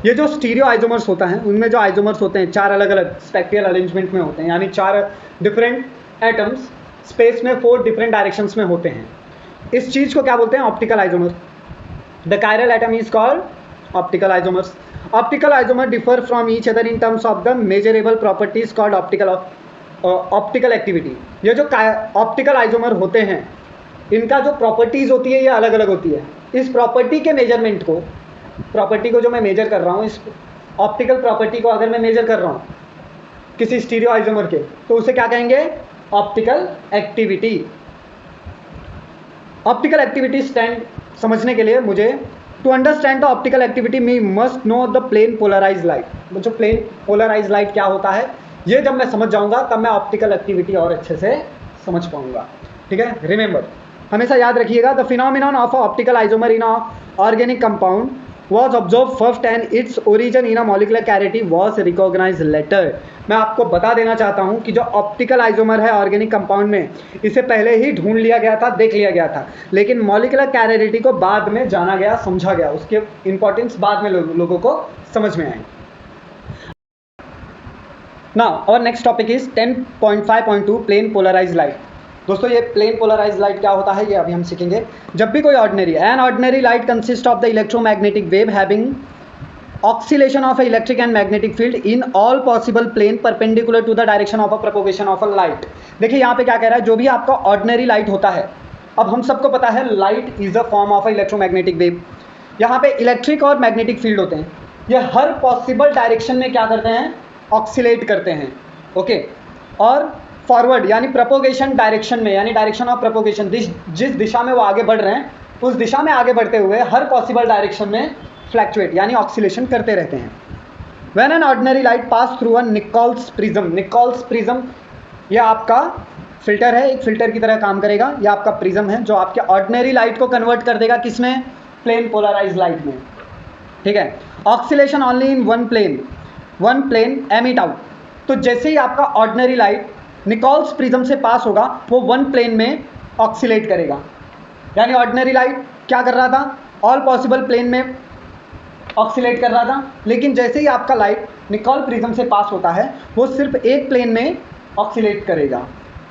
ये जो स्टीरियो आइसोमर्स होता है उनमें जो आइसोमर्स होते हैं 4 अलग अलग स्पेक्ट्रियल अरेंजमेंट में होते हैं, यानी 4 डिफरेंट एटम्स स्पेस में 4 डिफरेंट डायरेक्शंस में होते हैं। इस चीज़ को क्या बोलते हैं? Optical isomer. The chiral atom is called optical isomers. Optical isomer differ from each other in terms of the measurable properties called optical activity. ये जो ऑप्टिकल आइसोमर होते हैं इनका जो प्रॉपर्टीज़ होती है ये अलग अलग होती है। इस प्रॉपर्टी के मेजरमेंट को, प्रॉपर्टी को जो मैं मेजर कर रहा हूँ, इस ऑप्टिकल प्रॉपर्टी को अगर मैं मेजर कर रहा हूँ किसी स्टीरियो आइसोमर के, तो उसे क्या कहेंगे? Optical activity. Optical activity stand समझने के लिए मुझे to understand the optical activity me must know the plane polarise light. जो प्लेन पोलराइज लाइट क्या होता है ये जब मैं समझ जाऊंगा तब मैं ऑप्टिकल एक्टिविटी और अच्छे से समझ पाऊंगा। ठीक है, रिमेंबर, हमेशा याद रखिएगा। The phenomenon of optical isomer in organic compound was observed first and its origin in a molecular carity was recognized later। मैं आपको बता देना चाहता हूं कि जो ऑप्टिकल आइसोमर है ऑर्गेनिक कंपाउंड में, इसे पहले ही ढूंढ लिया गया था, देख लिया गया था, लेकिन मॉलिक्यूलर कैरिटी को बाद में जाना गया, समझा गया, उसके इंपॉर्टेंस बाद में लोगों को समझ में आई। Now our next topic is 10.5.2 plane polarise light. दोस्तों ये प्लेन पोलराइज लाइट क्या होता है ये अभी हम सीखेंगे। जब भी कोई ordinary light consist of the electromagnetic wave having oscillation of electric and magnetic field in all possible plane perpendicular to the direction of a propagation of a light. देखिए यहाँ पे क्या कह रहा है, जो भी आपका ऑर्डिनरी लाइट होता है, अब हम सबको पता है light is a form of electromagnetic wave. यहाँ पे इलेक्ट्रिक और मैग्नेटिक फील्ड होते हैं, ये हर पॉसिबल डायरेक्शन में क्या करते हैं, ऑक्सीलेट करते हैं। ओके, और फॉरवर्ड यानी प्रोपोगेशन डायरेक्शन में, यानी डायरेक्शन ऑफ प्रोपोगेशन, जिस दिशा में वो आगे बढ़ रहे हैं उस दिशा में आगे बढ़ते हुए हर पॉसिबल डायरेक्शन में फ्लैक्चुएट यानी ऑक्सीलेशन करते रहते हैं। When an ordinary light pass through a Nichols prism, ये आपका फिल्टर है, एक फिल्टर की तरह काम करेगा। ये आपका प्रिज्म है जो आपके ऑर्डिनरी लाइट को कन्वर्ट कर देगा किसमें, प्लेन पोलराइज लाइट में। ठीक है, oscillation only in one plane emit out. तो जैसे ही आपका ऑर्डिनरी लाइट निकोल्स प्रिज्म से पास होगा वो वन प्लेन में ऑक्सीलेट करेगा। यानी ऑर्डिनरी लाइट क्या कर रहा था, ऑल पॉसिबल प्लेन में ऑक्सीलेट कर रहा था, लेकिन जैसे ही आपका लाइट निकोल प्रिज्म से पास होता है वो सिर्फ एक प्लेन में ऑक्सीलेट करेगा।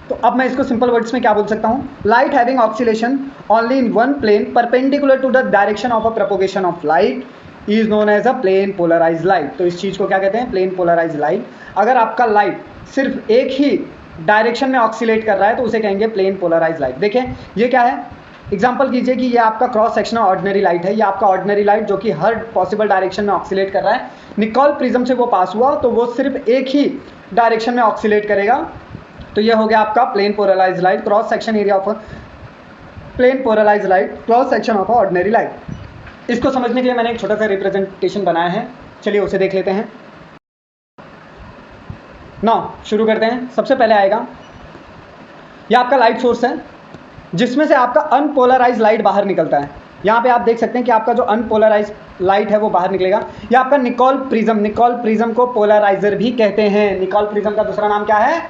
तो अब मैं इसको सिंपल वर्ड्स में क्या बोल सकता हूँ, light having oscillation only in one plane perpendicular to the direction of a propagation of light is known as a plane polarise light. तो इस चीज़ को क्या कहते हैं, प्लेन पोलराइज लाइट। अगर आपका लाइट सिर्फ एक ही डायरेक्शन में ऑक्सीलेट कर रहा है तो उसे कहेंगे प्लेन पोलराइज लाइट। देखें ये क्या है, एग्जाम्पल कीजिए कि ये आपका क्रॉस सेक्शनल ऑर्डिनरी लाइट है, ये आपका ऑर्डिनरी लाइट जो कि हर पॉसिबल डायरेक्शन में ऑक्सीलेट कर रहा है। निकोल प्रिज्म से वो पास हुआ तो वो सिर्फ एक ही डायरेक्शन में ऑक्सीलेट करेगा। तो ये हो गया आपका plane polarise light, cross section area of plane polarise light, cross section of ordinary light. इसको समझने के लिए मैंने एक छोटा सा रिप्रेजेंटेशन बनाया है, चलिए उसे देख लेते हैं। नाउ शुरू करते हैं। सबसे पहले आएगा ये आपका लाइट सोर्स है जिसमें से आपका अनपोलराइज लाइट बाहर निकलता है। यहाँ पे आप देख सकते हैं कि आपका जो अनपोलराइज लाइट है वो बाहर निकलेगा। ये आपका निकोल प्रिज्म को पोलराइजर भी कहते हैं। निकोल प्रिज्म का दूसरा नाम क्या है,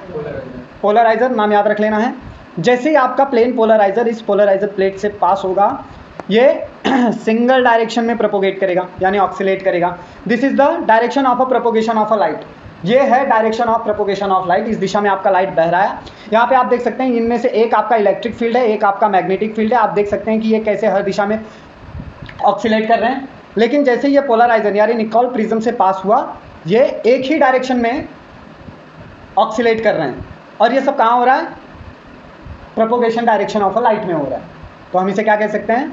पोलराइजर, नाम याद रख लेना है। जैसे ही आपका प्लेन पोलराइजर इस पोलराइजर प्लेट से पास होगा ये सिंगल डायरेक्शन में प्रोपोगेट करेगा यानी ऑक्सीलेट करेगा। This is the direction of a propagation of a light. ये है direction of propagation of light, इस दिशा में आपका लाइट बह रहा है। यहाँ पे आप देख सकते हैं इनमें से एक आपका इलेक्ट्रिक फील्ड है, एक आपका मैग्नेटिक फील्ड है। आप देख सकते हैं कि ये कैसे हर दिशा में ऑक्सीलेट कर रहे हैं। लेकिन जैसे ये पोलराइजर यानी निकोल प्रिज्म से पास हुआ ये एक ही डायरेक्शन में ऑक्सीलेट कर रहे हैं। और ये सब कहाँ हो रहा है, propagation direction of a light में हो रहा है। तो हम इसे क्या कह सकते हैं,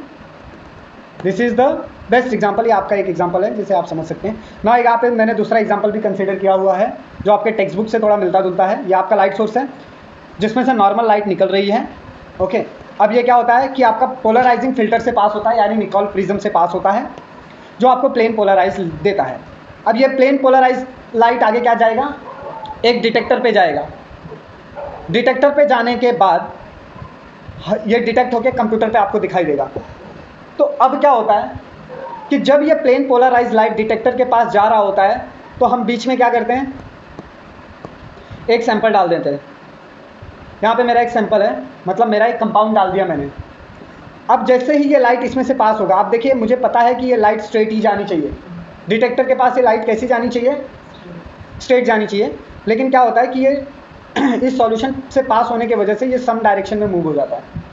this is the best example. ये आपका एक एग्जाम्पल है जिसे आप समझ सकते हैं ना। यहाँ पे मैंने दूसरा एग्जाम्पल भी कंसीडर किया हुआ है जो आपके टेक्स्ट बुक से थोड़ा मिलता जुलता है। ये आपका लाइट सोर्स है जिसमें से नॉर्मल लाइट निकल रही है। ओके, अब ये क्या होता है कि आपका पोलराइजिंग फिल्टर से पास होता है यानी निकोल प्रिज्म से पास होता है जो आपको प्लेन पोलराइज देता है। अब ये प्लेन पोलराइज लाइट आगे क्या जाएगा, एक डिटेक्टर पे जाएगा। डिटेक्टर पे जाने के बाद ये डिटेक्ट होकर कंप्यूटर पे आपको दिखाई देगा। तो अब क्या होता है कि जब ये प्लेन पोलराइज लाइट डिटेक्टर के पास जा रहा होता है तो हम बीच में क्या करते हैं, एक सैंपल डाल देते हैं। यहाँ पे मेरा एक सैंपल है, मतलब मेरा एक कंपाउंड डाल दिया मैंने। अब जैसे ही ये लाइट इसमें से पास होगा, आप देखिए मुझे पता है कि ये लाइट स्ट्रेट ही जानी चाहिए। डिटेक्टर के पास ये लाइट कैसी जानी चाहिए, स्ट्रेट जानी चाहिए। लेकिन क्या होता है कि ये इस सॉल्यूशन से पास होने की वजह से ये सम डायरेक्शन में मूव हो जाता है।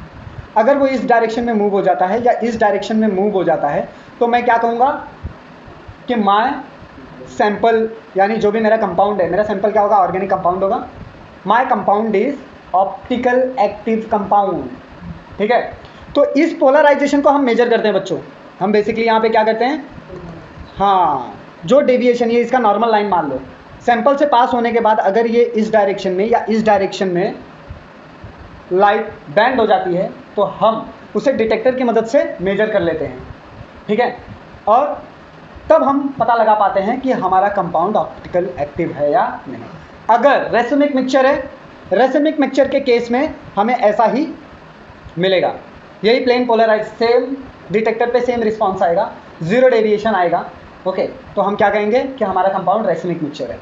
अगर वो इस डायरेक्शन में मूव हो जाता है या इस डायरेक्शन में मूव हो जाता है तो मैं क्या कहूँगा कि माय सैंपल यानी जो भी मेरा कंपाउंड है, मेरा सैंपल क्या होगा, ऑर्गेनिक कंपाउंड होगा। My compound is optical active compound. ठीक है, तो इस पोलराइजेशन को हम मेजर करते हैं बच्चों। हम बेसिकली यहाँ पे क्या करते हैं, हाँ, जो डेविएशन, ये इसका नॉर्मल लाइन मान लो, सैंपल से पास होने के बाद अगर ये इस डायरेक्शन में या इस डायरेक्शन में लाइट बैंड हो जाती है तो हम उसे डिटेक्टर की मदद से मेजर कर लेते हैं। ठीक है, और तब हम पता लगा पाते हैं कि हमारा कंपाउंड ऑप्टिकल एक्टिव है या नहीं। अगर रेसिमिक मिक्सचर है, रेसिमिक मिक्सचर के केस में हमें ऐसा ही मिलेगा, यही प्लेन पोलराइज, सेम डिटेक्टर पे सेम रिस्पॉन्स आएगा, जीरो डेविएशन आएगा। ओके, तो हम क्या कहेंगे कि हमारा कंपाउंड रेसिमिक मिक्सचर है।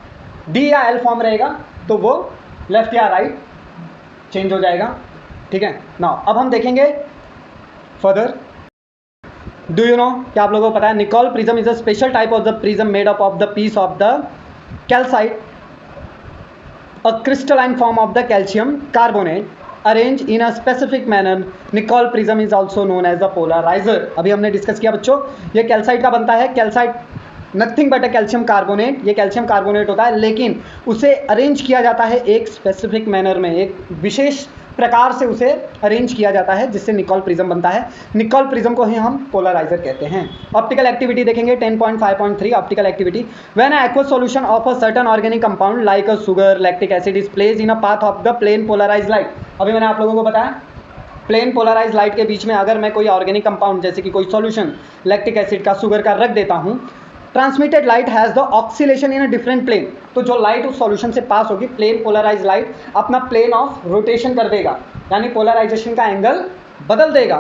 डी या एल फॉर्म रहेगा तो वो लेफ्ट या राइट चेंज हो जाएगा। ठीक है, नाउ अब हम देखेंगे फर्दर। डू यू नो, क्या आप लोगों को पता है, Nicol prism is a special type of the prism made up of the piece of the calcite a crystalline form of the calcium carbonate arranged in a specific manner. Nicol prism is also known as the polarizer. अभी हमने discuss किया बच्चों, ये calcite का बनता है. Calcite nothing but a calcium carbonate. ये calcium carbonate होता है, लेकिन उसे अरेंज किया जाता है एक स्पेसिफिक मैनर में, एक विशेष प्रकार से उसे अरेंज किया जाता है, जिससे निकोल प्रिज्म बनता है. निकोल प्रिज्म को ही हम पोलराइजर कहते हैं. ऑप्टिकल एक्टिविटी देखेंगे 10.5.3. Optical activity, when a aqueous solution of a certain organic compound like a sugar, lactic acid is placed in a path of the plane polarised light. अभी मैंने आप लोगों को बताया प्लेन पोलराइज्ड लाइट के बीच में अगर मैं कोई ऑर्गेनिक कंपाउंड जैसे कि कोई सॉल्यूशन लैक्टिक एसिड का, शुगर का रख देता हूँ, transmitted light has the oscillation in a different plane. तो जो लाइट उस सॉल्यूशन से पास होगी, प्लेन पोलराइज लाइट अपना प्लेन ऑफ रोटेशन कर देगा, यानी पोलराइजेशन का एंगल बदल देगा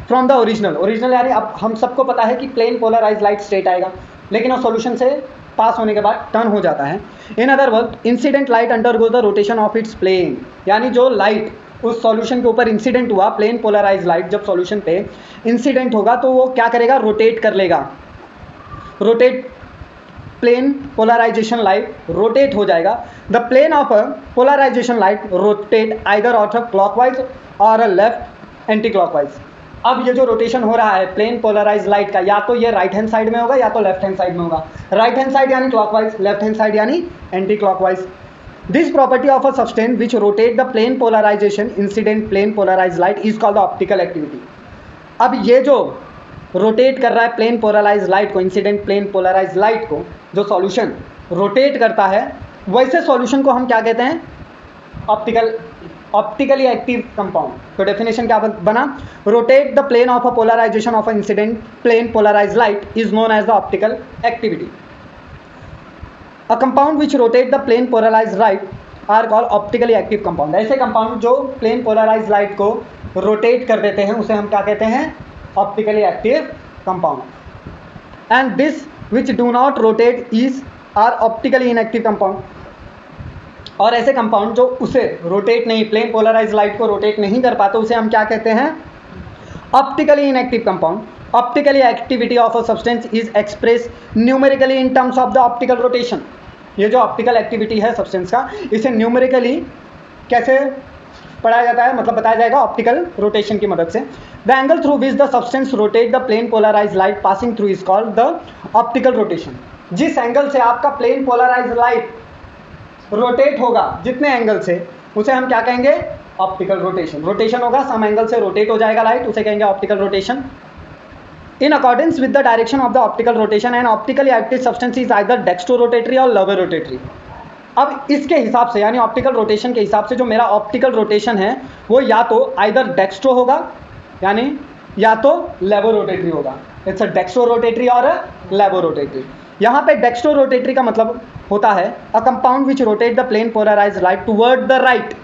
फ्रॉम द ओरिजिनल यानी अब हम सबको पता है कि प्लेन पोलराइज लाइट स्ट्रेट आएगा, लेकिन उस सॉल्यूशन से पास होने के बाद टर्न हो जाता है. In other word, incident light undergoes the rotation of its plane. यानी जो लाइट उस सॉल्यूशन के ऊपर इंसिडेंट हुआ, प्लेन पोलराइज लाइट जब सॉल्यूशन पे इंसिडेंट होगा तो वो क्या करेगा, रोटेट कर लेगा. Rotate, plane polarisation light rotate हो जाएगा. The plane of a polarisation light rotate either of clockwise और अ लेफ्ट एंटी क्लॉकवाइज. अब ये जो रोटेशन हो रहा है प्लेन पोलराइज लाइट का, या तो ये राइट हैंड साइड में होगा या तो लेफ्ट हैंड साइड में होगा. राइट हैंड साइड यानी क्लॉकवाइज, लेफ्ट हैंड साइड यानी anti clockwise. This property of a substance which rotate the plane polarisation incident plane polarise light is called the optical activity. अब ये जो rotate कर रहा है प्लेन पोलराइज लाइट को, incident plane polarise light को जो सॉल्यूशन रोटेट करता है, वैसे सॉल्यूशन को हम क्या कहते हैं, ऑप्टिकली एक्टिव कंपाउंड. तो डेफिनेशन क्या बना, rotate the plane of a polarisation of a incident plane polarise light is known as the optical activity. A compound which rotate the plane polarise light are called optically active compound. ऐसे compound जो plane polarise light को rotate कर देते हैं उसे हम क्या कहते हैं, optically active compound. And this which do not rotate is are optically inactive compound. और ऐसे कंपाउंड जो उसे रोटेट नहीं, प्लेन पोलराइज लाइट को रोटेट नहीं कर पाते, उसे हम क्या कहते हैं, optically inactive compound. Optically activity of a substance is express numerically in terms of the optical rotation. ये जो ऑप्टिकल एक्टिविटी है सब्सटेंस का, इसे न्यूमेरिकली कैसे पढ़ाया जाता है, मतलब बताया जाएगा ऑप्टिकल रोटेशन की मदद से. The angle through which the substance rotate the plane polarise light passing through is called the optical rotation. जिस एंगल से आपका प्लेन पोलराइज लाइट रोटेट होगा, जितने एंगल से, उसे हम क्या कहेंगे, ऑप्टिकल रोटेशन. रोटेशन होगा, सम एंगल से रोटेट हो जाएगा लाइट, उसे कहेंगे optical rotation. In accordance with the direction of the optical rotation and optically active substance is either dextro rotatory और लवर रोटेटरी. अब इसके हिसाब से यानी ऑप्टिकल रोटेशन के हिसाब से जो मेरा ऑप्टिकल रोटेशन है वो या तो आइदर डेक्स्ट्रो होगा यानी या तो लेवो रोटेटरी होगा. इट्स अ डेक्स्ट्रो रोटेटरी और अ लेवो रोटेटरी. यहाँ पे डेक्स्ट्रो रोटेटरी का मतलब होता है a compound which rotate the plane polarise light toward the right.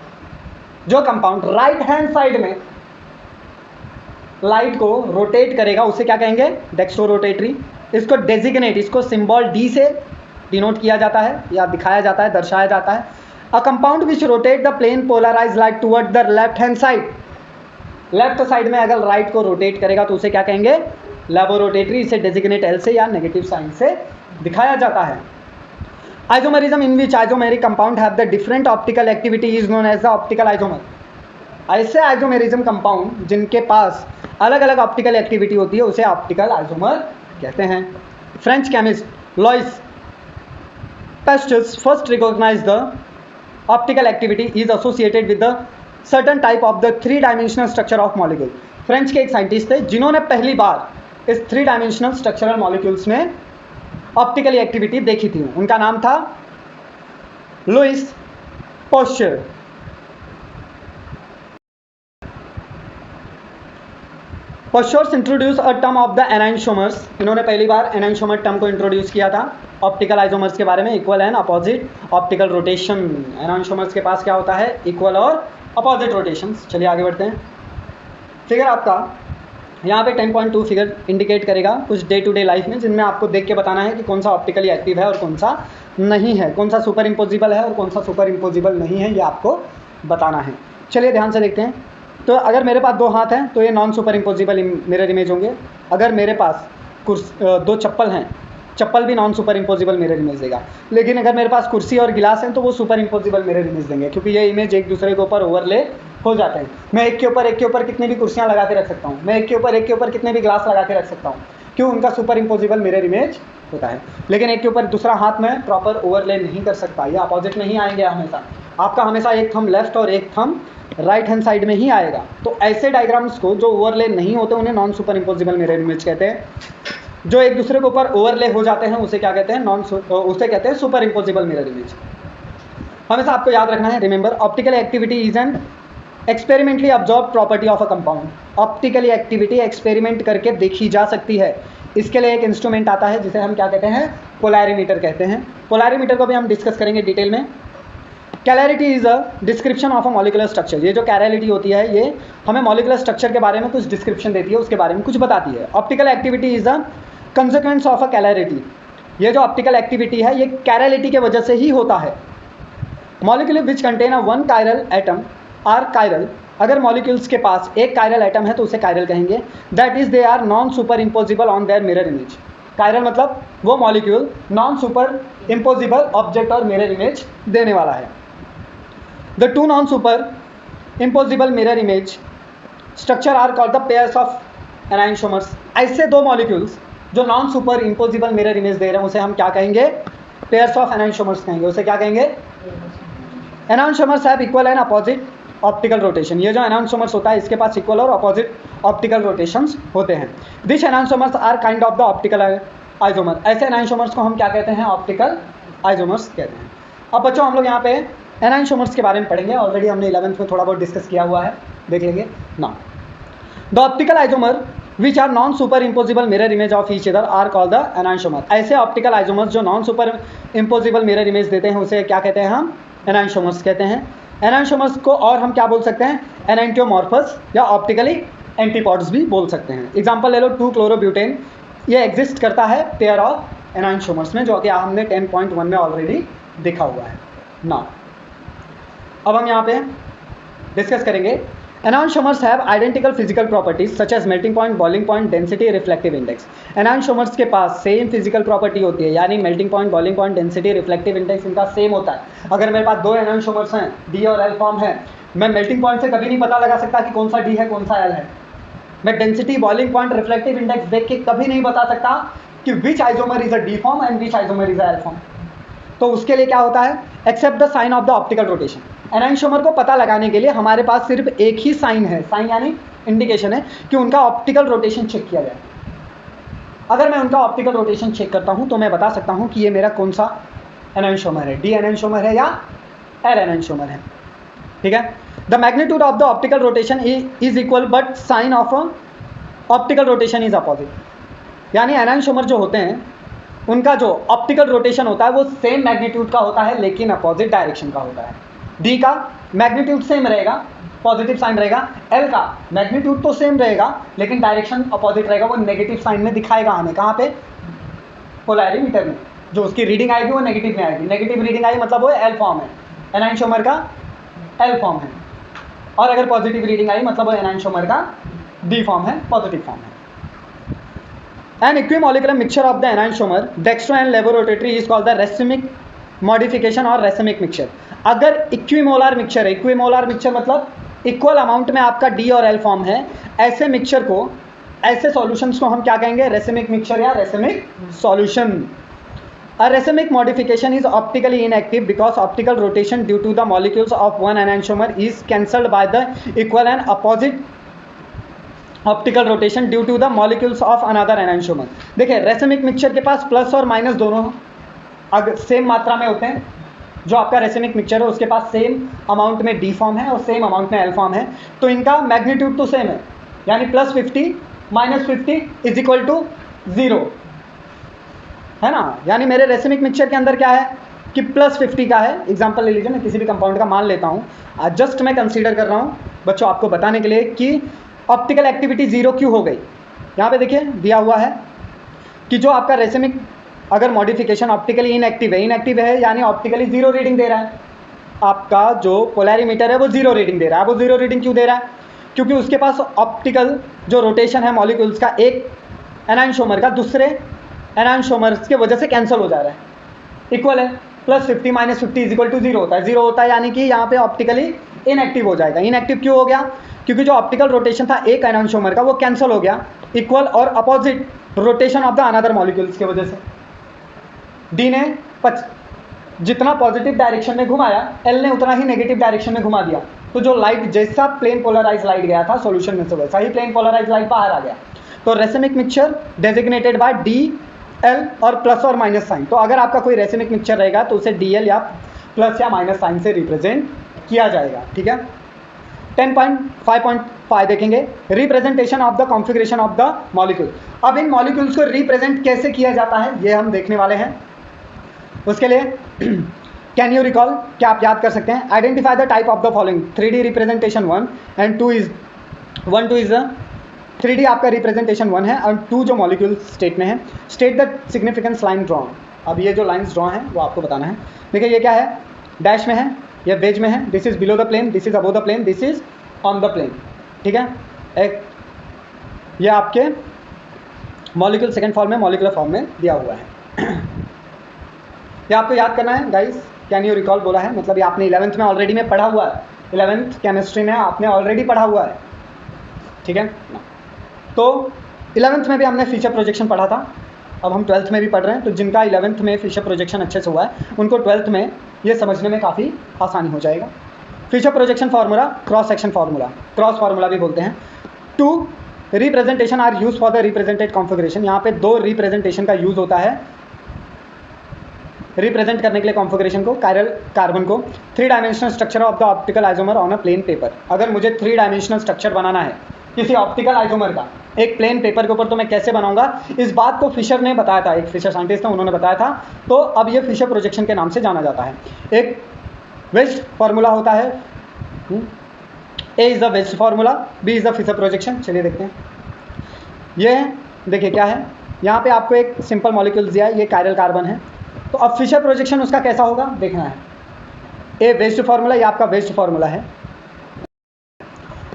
जो कंपाउंड राइट हैंड साइड में लाइट को रोटेट करेगा उसे क्या कहेंगे, डेक्स्ट्रो रोटेटरी. इसको डेजिग्नेट, इसको सिंबल डी से डिनोट किया जाता है या दिखाया जाता है, दर्शाया जाता है. A compound which rotate the plane polarise light toward the left hand side. Left side में अगर लाइट को रोटेट करेगा तो उसे क्या कहेंगे, लेवो रोटेटरी. इसे डेजिग्नेट एल से या नेगेटिव साइन से दिखाया जाता है. Isomerism in which isomeric compound have the different optical activity is known as the optical isomer. ऐसे आइसोमेरिज्म कंपाउंड जिनके पास अलग अलग ऑप्टिकल एक्टिविटी होती है उसे ऑप्टिकल आइसोमर कहते हैं. French chemist लॉइस Pasteur first recognized the optical activity is associated with the certain type of the three-dimensional structure of molecule. French के एक साइंटिस्ट थे जिन्होंने पहली बार इस थ्री डायमेंशनल स्ट्रक्चरल मॉलिक्यूल्स में ऑप्टिकल एक्टिविटी देखी थी. उनका नाम था Louis Pasteur. Pasteurs introduce a term of the enantiomers. इन्होंने पहली बार एनाइंशोमर टर्म को इंट्रोड्यूस किया था ऑप्टिकल आइसोमर्स के बारे में. Equal and opposite optical rotation. Enantiomers के पास क्या होता है, इक्वल और अपोजिट रोटेशंस. चलिए आगे बढ़ते हैं. फिगर आपका यहाँ पे 10.2 फिगर इंडिकेट करेगा कुछ डे टू डे लाइफ में, जिनमें आपको देख के बताना है कि कौन सा ऑप्टिकली एक्टिव है और कौन सा नहीं है, कौन सा सुपर इम्पोजिबल है और कौन सा सुपर इम्पोजिबल नहीं है, ये आपको बताना है. चलिए ध्यान से देखते हैं. तो अगर मेरे पास दो हाथ हैं तो ये non super imposable mirror image होंगे. अगर मेरे पास दो चप्पल हैं चप्पल भी non super imposable mirror image देगा। लेकिन अगर मेरे पास कुर्सी और गिलास हैं तो वो सुपर इम्पोजिबल मिरर इमेज देंगे, क्योंकि ये इमेज एक दूसरे के ऊपर ओवरले हो जाते हैं। मैं एक के ऊपर कितनी भी कुर्सियाँ लगा के रख सकता हूँ, मैं एक के ऊपर कितने भी ग्लास लगा के रख सकता हूँ, क्यों? उनका सुपर इम्पोजिबल मिरर इमेज होता है। लेकिन एक के ऊपर दूसरा हाथ में प्रॉपर ओवरले नहीं कर सकता, या अपोजिट नहीं आएंगे हमेशा। आपका हमेशा एक थंब लेफ्ट और एक थंब राइट हैंड साइड में ही आएगा। तो ऐसे डायग्राम्स को जो ओवरले नहीं होते उन्हें non super imposable mirror image कहते हैं। जो एक दूसरे के ऊपर ओवरले हो जाते हैं उसे क्या कहते हैं? उसे कहते हैं सुपर इम्पोजिबल मिरर इमेज। हमेशा आपको याद रखना है, remember, optical activity is an experimentally observe property of a compound. Optically activity experiment करके देखी जा सकती है। इसके लिए एक इंस्ट्रूमेंट आता है जिसे हम क्या कहते हैं? पोलैरीमीटर कहते हैं। पोलैरीमीटर को भी हम डिस्कस करेंगे डिटेल में। Chirality is a description of a molecular structure. ये जो कैलरिटी होती है ये हमें मॉलिकुलर स्ट्रक्चर के बारे में कुछ डिस्क्रिप्शन देती है, उसके बारे में कुछ बताती है। Optical activity is a consequence of a chirality. ये जो ऑप्टिकल एक्टिविटी है ये कैलरिटी की वजह से ही होता है। Molecule which contain a one chiral atom are chiral. अगर मॉलिक्यूल्स के पास एक कायरल एटम है तो उसे कायरल कहेंगे। That is they are non super imposable on their mirror image. Chiral मतलब वो molecule non super imposable object और मिरर इमेज देने वाला है। The two non super imposable mirror image structure are called the pairs of enantiomers. ऐसे दो molecules जो non super imposable mirror image दे रहे हैं उसे हम क्या कहेंगे? पेयर्स ऑफ एनाइंशोमर्स कहेंगे। उसे क्या कहेंगे? Enantiomers have equal and opposite optical rotation. ये जो एनाइंशोमर्स होता है इसके पास इक्वल और अपोजिट ऑप्टिकल रोटेशंस होते हैं। This enantiomers are kind of the optical isomer. ऐसे एनाइंशोमर्स को हम क्या कहते हैं? ऑप्टिकल आइसोमर्स कहते हैं। अब बच्चों हम लोग यहाँ पे एनाइंशोमर्स के बारे में पढ़ेंगे। ऑलरेडी हमने 11th में थोड़ा बहुत डिस्कस किया हुआ है, देख लेंगे ना। The optical isomer which are non super imposable mirror image of each other are called the enantiomer. ऐसे ऑप्टिकल आइसोमर्स जो non super imposable mirror image देते हैं उसे क्या कहते हैं? हम एनाइंशोमर्स कहते हैं। एनाइंशोमर्स को और हम क्या बोल सकते हैं? एनांटियोमॉर्फस या ऑप्टिकली एंटीपॉड्स भी बोल सकते हैं। एग्जांपल ले लो 2-क्लोरोब्यूटेन, ये एग्जिस्ट करता है पेयर ऑफ एनाइंशोमर्स में, जो कि हमने 10.1 में ऑलरेडी देखा हुआ है ना। अब हम यहाँ पे डिस्कस करेंगे enantiomers have identical physical properties such as melting point, boiling point, density, reflective index. Enantiomers के पास सेम फिजिकल प्रॉपर्टी होती है, यानी melting point, boiling point, density, reflective index इनका सेम होता है। अगर मेरे पास दो एनाइंशोमर्स हैं, डी और एल फॉर्म है, मैं मेल्टिंग पॉइंट से कभी नहीं पता लगा सकता कि कौन सा डी है कौन सा एल है। मैं density, boiling point, reflective index देख के कभी नहीं बता सकता कि which isomer is a D form and which isomer is a L form. तो उसके लिए क्या होता है? Except the sign of the optical rotation. Enantiomer को पता लगाने के लिए हमारे पास सिर्फ एक ही साइन है, साइन यानी इंडिकेशन है कि उनका ऑप्टिकल रोटेशन चेक किया जाए। अगर मैं उनका ऑप्टिकल रोटेशन चेक करता हूं तो मैं बता सकता हूं कि ये मेरा कौन सा एनाइंशोमर है, डी एनाइंशोमर है या एल एनाइंशोमर है। ठीक है। The magnitude of the optical rotation is equal but sign of optical rotation is opposite. यानी एनाइंशोमर जो होते हैं उनका जो ऑप्टिकल रोटेशन होता है वो सेम मैग्नीट्यूड का होता है लेकिन अपोजिट डायरेक्शन का होता है। डी का मैग्नीट्यूड सेम रहेगा, पॉजिटिव साइन रहेगा। एल का मैग्नीट्यूड तो सेम रहेगा लेकिन डायरेक्शन अपोजिट रहेगा, वो नेगेटिव साइन में दिखाएगा हमें। कहाँ पे? पोलैरीमीटर में। जो उसकी रीडिंग आएगी वो नेगेटिव में आएगी। नेगेटिव रीडिंग आई मतलब वो एल फॉर्म है, एनाइंशोमर का एल फॉर्म है। और अगर पॉजिटिव रीडिंग आई मतलब वो एनाइंशोमर का डी फॉर्म है, पॉजिटिव फॉर्म है। An equimolecular mixture of the enantiomer, dextro and levorotatory is called the racemic modification और racemic mixture। अगर इक्विमोलर मिक्सचर है, इक्विमोलर मिक्सचर मतलब इक्वल अमाउंट में आपका डी और एल फॉर्म है, ऐसे मिक्सचर को, ऐसे सॉल्यूशंस को हम क्या कहेंगे? रेसिमिक मिक्सचर या racemic solution. A racemic modification is optically inactive because optical rotation due to the molecules of one enantiomer is cancelled by the equal and opposite optical rotation due to the molecules of another enantiomer. देखिए racemic mixture के पास plus और minus दोनों अगर same मात्रा में होते हैं, जो आपका रेसिमिक मिक्सचर है उसके पास सेम अमाउंट में डी फॉर्म है और सेम अमाउंट में एल फॉर्म है, तो इनका मैग्नीट्यूड तो सेम है, यानी +50 -50 इज इक्वल टू 0 है ना। यानी मेरे रेसिमिक मिक्सचर के अंदर क्या है कि +50 का है। एग्जाम्पल ले लीजिए, मैं किसी भी कंपाउंड का मान लेता हूँ, जस्ट मैं कंसीडर कर रहा हूँ बच्चों आपको बताने के लिए कि ऑप्टिकल एक्टिविटी 0 क्यों हो गई। यहाँ पे देखिए दिया हुआ है कि जो आपका रेसिमिक अगर मॉडिफिकेशन ऑप्टिकली इनएक्टिव है यानी ऑप्टिकली 0 रीडिंग दे रहा है। आपका जो पोलैरीमीटर है वो 0 रीडिंग दे रहा है। वो 0 रीडिंग क्यों दे रहा है? क्योंकि उसके पास ऑप्टिकल जो रोटेशन है मॉलिक्यूल्स का, एक एनाइंशोमर का दूसरे एनानशोमर्स की वजह से कैंसिल हो जा रहा है। इक्वल है +50 - 50 इज इक्वल टू 0 होता है। 0 होता है यानी कि यहाँ पे ऑप्टिकली इनएक्टिव हो जाएगा। इनएक्टिव क्यों हो गया? क्योंकि जो ऑप्टिकल रोटेशन था एक एनानशोमर का वो कैंसिल हो गया इक्वल और opposite rotation of the another molecules की वजह से। डी ने जितना पॉजिटिव डायरेक्शन में घुमाया, एल ने उतना ही नेगेटिव डायरेक्शन में घुमा दिया। तो जो लाइट जैसा प्लेन पोलराइज लाइट गया था सॉल्यूशन में से वैसा ही प्लेन पोलराइज लाइट बाहर आ गया। तो racemic mixture designated by D L और प्लस और माइनस साइन। तो अगर आपका कोई रेसिमिक मिक्सचर रहेगा तो उसे डी एल या प्लस या माइनस साइन से रिप्रेजेंट किया जाएगा। ठीक है। 10.5.5 देखेंगे, representation of the configuration of the molecule. अब इन मॉलिक्यूल्स को रिप्रेजेंट कैसे किया जाता है ये हम देखने वाले हैं। उसके लिए कैन यू रिकॉल, क्या आप याद कर सकते हैं? Identify the type of the following 3D representation 1 and 2 is 3D आपका रिप्रेजेंटेशन 1 है और 2 जो मॉलिक्यूल स्टेट में है। State the significance line drawn. अब ये जो लाइन्स ड्रॉ हैं वो आपको बताना है। देखिए ये क्या है, डैश में है, ये वेज में है, this is below the plane, this is above the plane, this is on the plane. ठीक है। एक ये आपके मॉलिक्यूल सेकेंड फॉर्म में, मॉलिकुलर फॉर्म में दिया हुआ है। ये आपको याद करना है गाइस। कैन यू रिकॉल बोला है, मतलब ये आपने 11th में ऑलरेडी में पढ़ा हुआ है। 11th केमिस्ट्री में आपने ऑलरेडी पढ़ा हुआ है। ठीक है। तो 11th में भी हमने फीचर प्रोजेक्शन पढ़ा था, अब हम 12th में भी पढ़ रहे हैं। तो जिनका 11th में फीचर प्रोजेक्शन अच्छे से हुआ है उनको 12th में ये समझने में काफ़ी आसानी हो जाएगा। Fischer projection formula, cross section formula, cross formula भी बोलते हैं। 2 representation are use for the represented configuration. यहाँ पे 2 रिप्रेजेंटेशन का यूज़ होता है रिप्रेजेंट करने के लिए कॉन्फ़िगरेशन को, कायरल कार्बन को। 3 dimensional structure of the optical isomer on a plain paper. अगर मुझे 3 डायमेंशनल स्ट्रक्चर बनाना है किसी ऑप्टिकल आइसोमर का एक प्लेन पेपर के ऊपर, तो मैं कैसे बनाऊंगा? इस बात को फिशर ने बताया था, एक फिशर साइंटिस्ट था, उन्होंने बताया था। तो अब ये फिशर प्रोजेक्शन के नाम से जाना जाता है। एक वेस्ट फार्मूला होता है, ए इज़ द वेस्ट formula, B is the Fischer projection. चलिए देखते हैं। ये देखिए क्या है, यहाँ पे आपको एक सिंपल मॉलिक्यूल दिया है, ये कायरल कार्बन है। तो अब फिशर प्रोजेक्शन उसका कैसा होगा देखना है। ए वेस्ट फार्मूला, ये आपका वेस्ट फार्मूला है।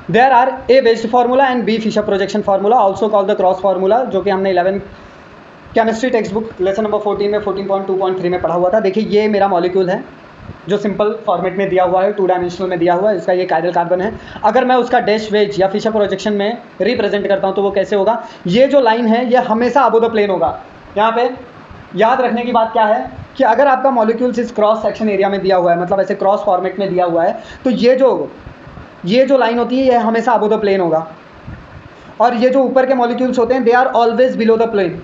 देयर आर ए वेस्ट formula and B Fischer projection formula, also called the cross formula, जो कि हमने 11 chemistry text book lesson number 14 में 14.2.3 में पढ़ा हुआ था। देखिए ये मेरा मॉलिक्यूल है जो सिंपल फॉर्मेट में दिया हुआ है, 2 डायमेंशनल में दिया हुआ है। इसका ये कायरल कार्बन है। अगर मैं उसका डैश वेज या फिशर प्रोजेक्शन में रिप्रेजेंट करता हूँ तो वो कैसे होगा? ये जो लाइन है ये हमेशा अबव द प्लेन होगा। यहाँ पे याद रखने की बात क्या है कि अगर आपका मॉलिक्यूल्स इस क्रॉस सेक्शन एरिया में दिया हुआ है, मतलब ऐसे क्रॉस फॉर्मेट में दिया हुआ है, तो ये जो लाइन होती है ये हमेशा अबव द प्लेन होगा। और ये जो ऊपर के मॉलिक्यूल्स होते हैं they are always below the plane.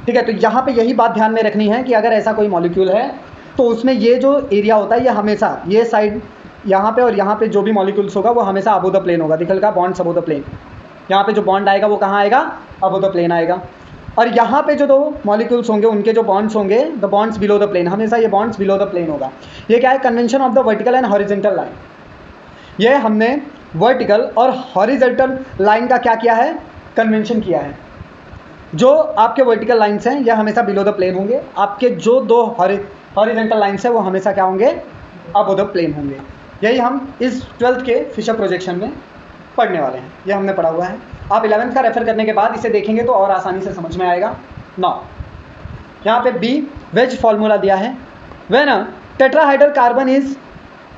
ठीक है। तो यहाँ पे यही बात ध्यान में रखनी है कि अगर ऐसा कोई मॉलिक्यूल है तो उसमें ये जो एरिया होता है ये हमेशा, ये साइड यहाँ पे और यहाँ पे जो भी मॉलिक्यूल्स होगा वो हमेशा अबव द प्लेन होगा। दिखल का बॉन्ड्स अबव द प्लेन, यहाँ पे जो बॉन्ड आएगा वो कहाँ आएगा? अबव द प्लेन आएगा। और यहाँ पे जो 2 मॉलिक्यूल्स होंगे उनके जो बॉन्ड्स होंगे, the bonds below the plane, हमेशा ये बॉन्ड्स बिलो द प्लेन होगा। ये क्या है? Convention of the vertical and horizontal line. ये हमने वर्टिकल और हॉरिजॉन्टल लाइन का क्या किया है? कन्वेंशन किया है। जो आपके वर्टिकल लाइन्स हैं ये हमेशा बिलो द प्लेन होंगे, आपके जो 2 हॉरिजॉन्टल लाइन्स हैं वो हमेशा क्या होंगे? अबव द प्लेन होंगे। यही हम इस 12th के फिशर प्रोजेक्शन में पढ़ने वाले हैं, ये हमने पढ़ा हुआ है। आप 11th का रेफर करने के बाद इसे देखेंगे तो और आसानी से समझ में आएगा। नाउ यहाँ पे बी वेज फॉर्मूला दिया है। When a tetrahedral carbon is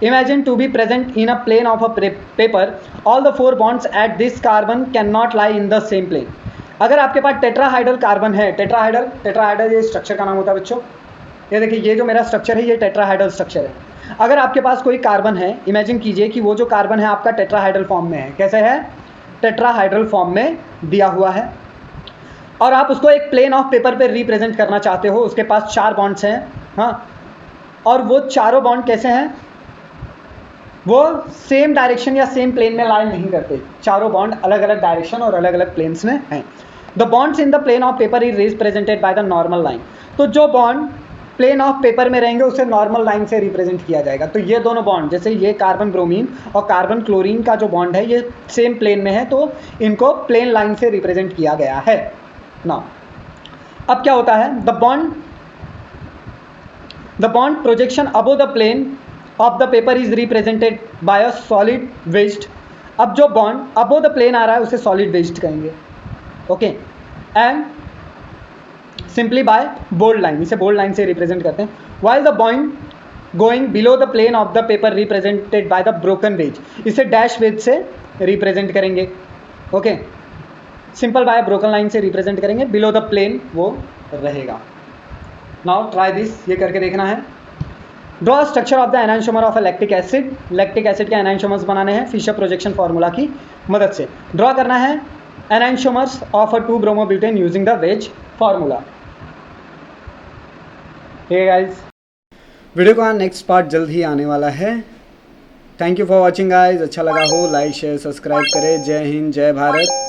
imagine to be present in a plane of a paper, all the 4 bonds at this carbon can not lie in the same plane. अगर आपके पास tetrahedral carbon है, tetrahedral ये structure का नाम होता है बच्चों। ये देखिए ये जो मेरा स्ट्रक्चर है ये टेट्राहाइड्रल स्ट्रक्चर है। अगर आपके पास कोई कार्बन है, इमेजिन कीजिए कि वो जो कार्बन है आपका टेट्राहाइड्रल फॉर्म में है। कैसे है? टेट्राहाइड्रल फॉर्म में दिया हुआ है और आप उसको एक प्लेन ऑफ पेपर पे रिप्रेजेंट करना चाहते हो। उसके पास 4 बॉन्ड्स हैं, हाँ, और वो चारों बॉन्ड कैसे हैं? वो सेम डायरेक्शन या सेम प्लेन में लाई नहीं करते। चारों बॉन्ड अलग अलग डायरेक्शन और अलग अलग प्लेन्स में हैं। The bonds in the plane of paper is represented by the normal line. तो जो बॉन्ड प्लेन ऑफ पेपर में रहेंगे उसे नॉर्मल लाइन से रिप्रेजेंट किया जाएगा। तो ये दोनों बॉन्ड, जैसे ये कार्बन ब्रोमीन और कार्बन क्लोरीन का जो बॉन्ड है ये सेम प्लेन में है, तो इनको प्लेन लाइन से रिप्रेजेंट किया गया है। नाउ अब क्या होता है? The bond projection above the plane of the paper is represented by a solid वेस्ट। अब जो बॉन्ड अबव द प्लेन आ रहा है उसे सॉलिड वेस्ट कहेंगे। Okay. And simply by bold line, इसे बोल्ड लाइन से रिप्रेजेंट करते हैं. While the point going below the plane of the paper represented by the broken wedge, इसे डैश वेज से रिप्रेजेंट करेंगे. Okay, simple by broken line से represent करेंगे, below the plane वो रहेगा. नाउ ट्राई दिस, ये करके देखना है. Draw structure of the enantiomer of a lactic acid, lactic acid के एनांशोमर्स बनाने हैं फिशर प्रोजेक्शन फार्मूला की मदद से. ड्रॉ करना है enantiomers of a two bromobutane using the wedge formula. Hey guys, video का नेक्स्ट पार्ट जल्द ही आने वाला है. Thank you for watching guys. अच्छा लगा हो लाइक शेयर सब्सक्राइब करें. जय हिंद, जय भारत.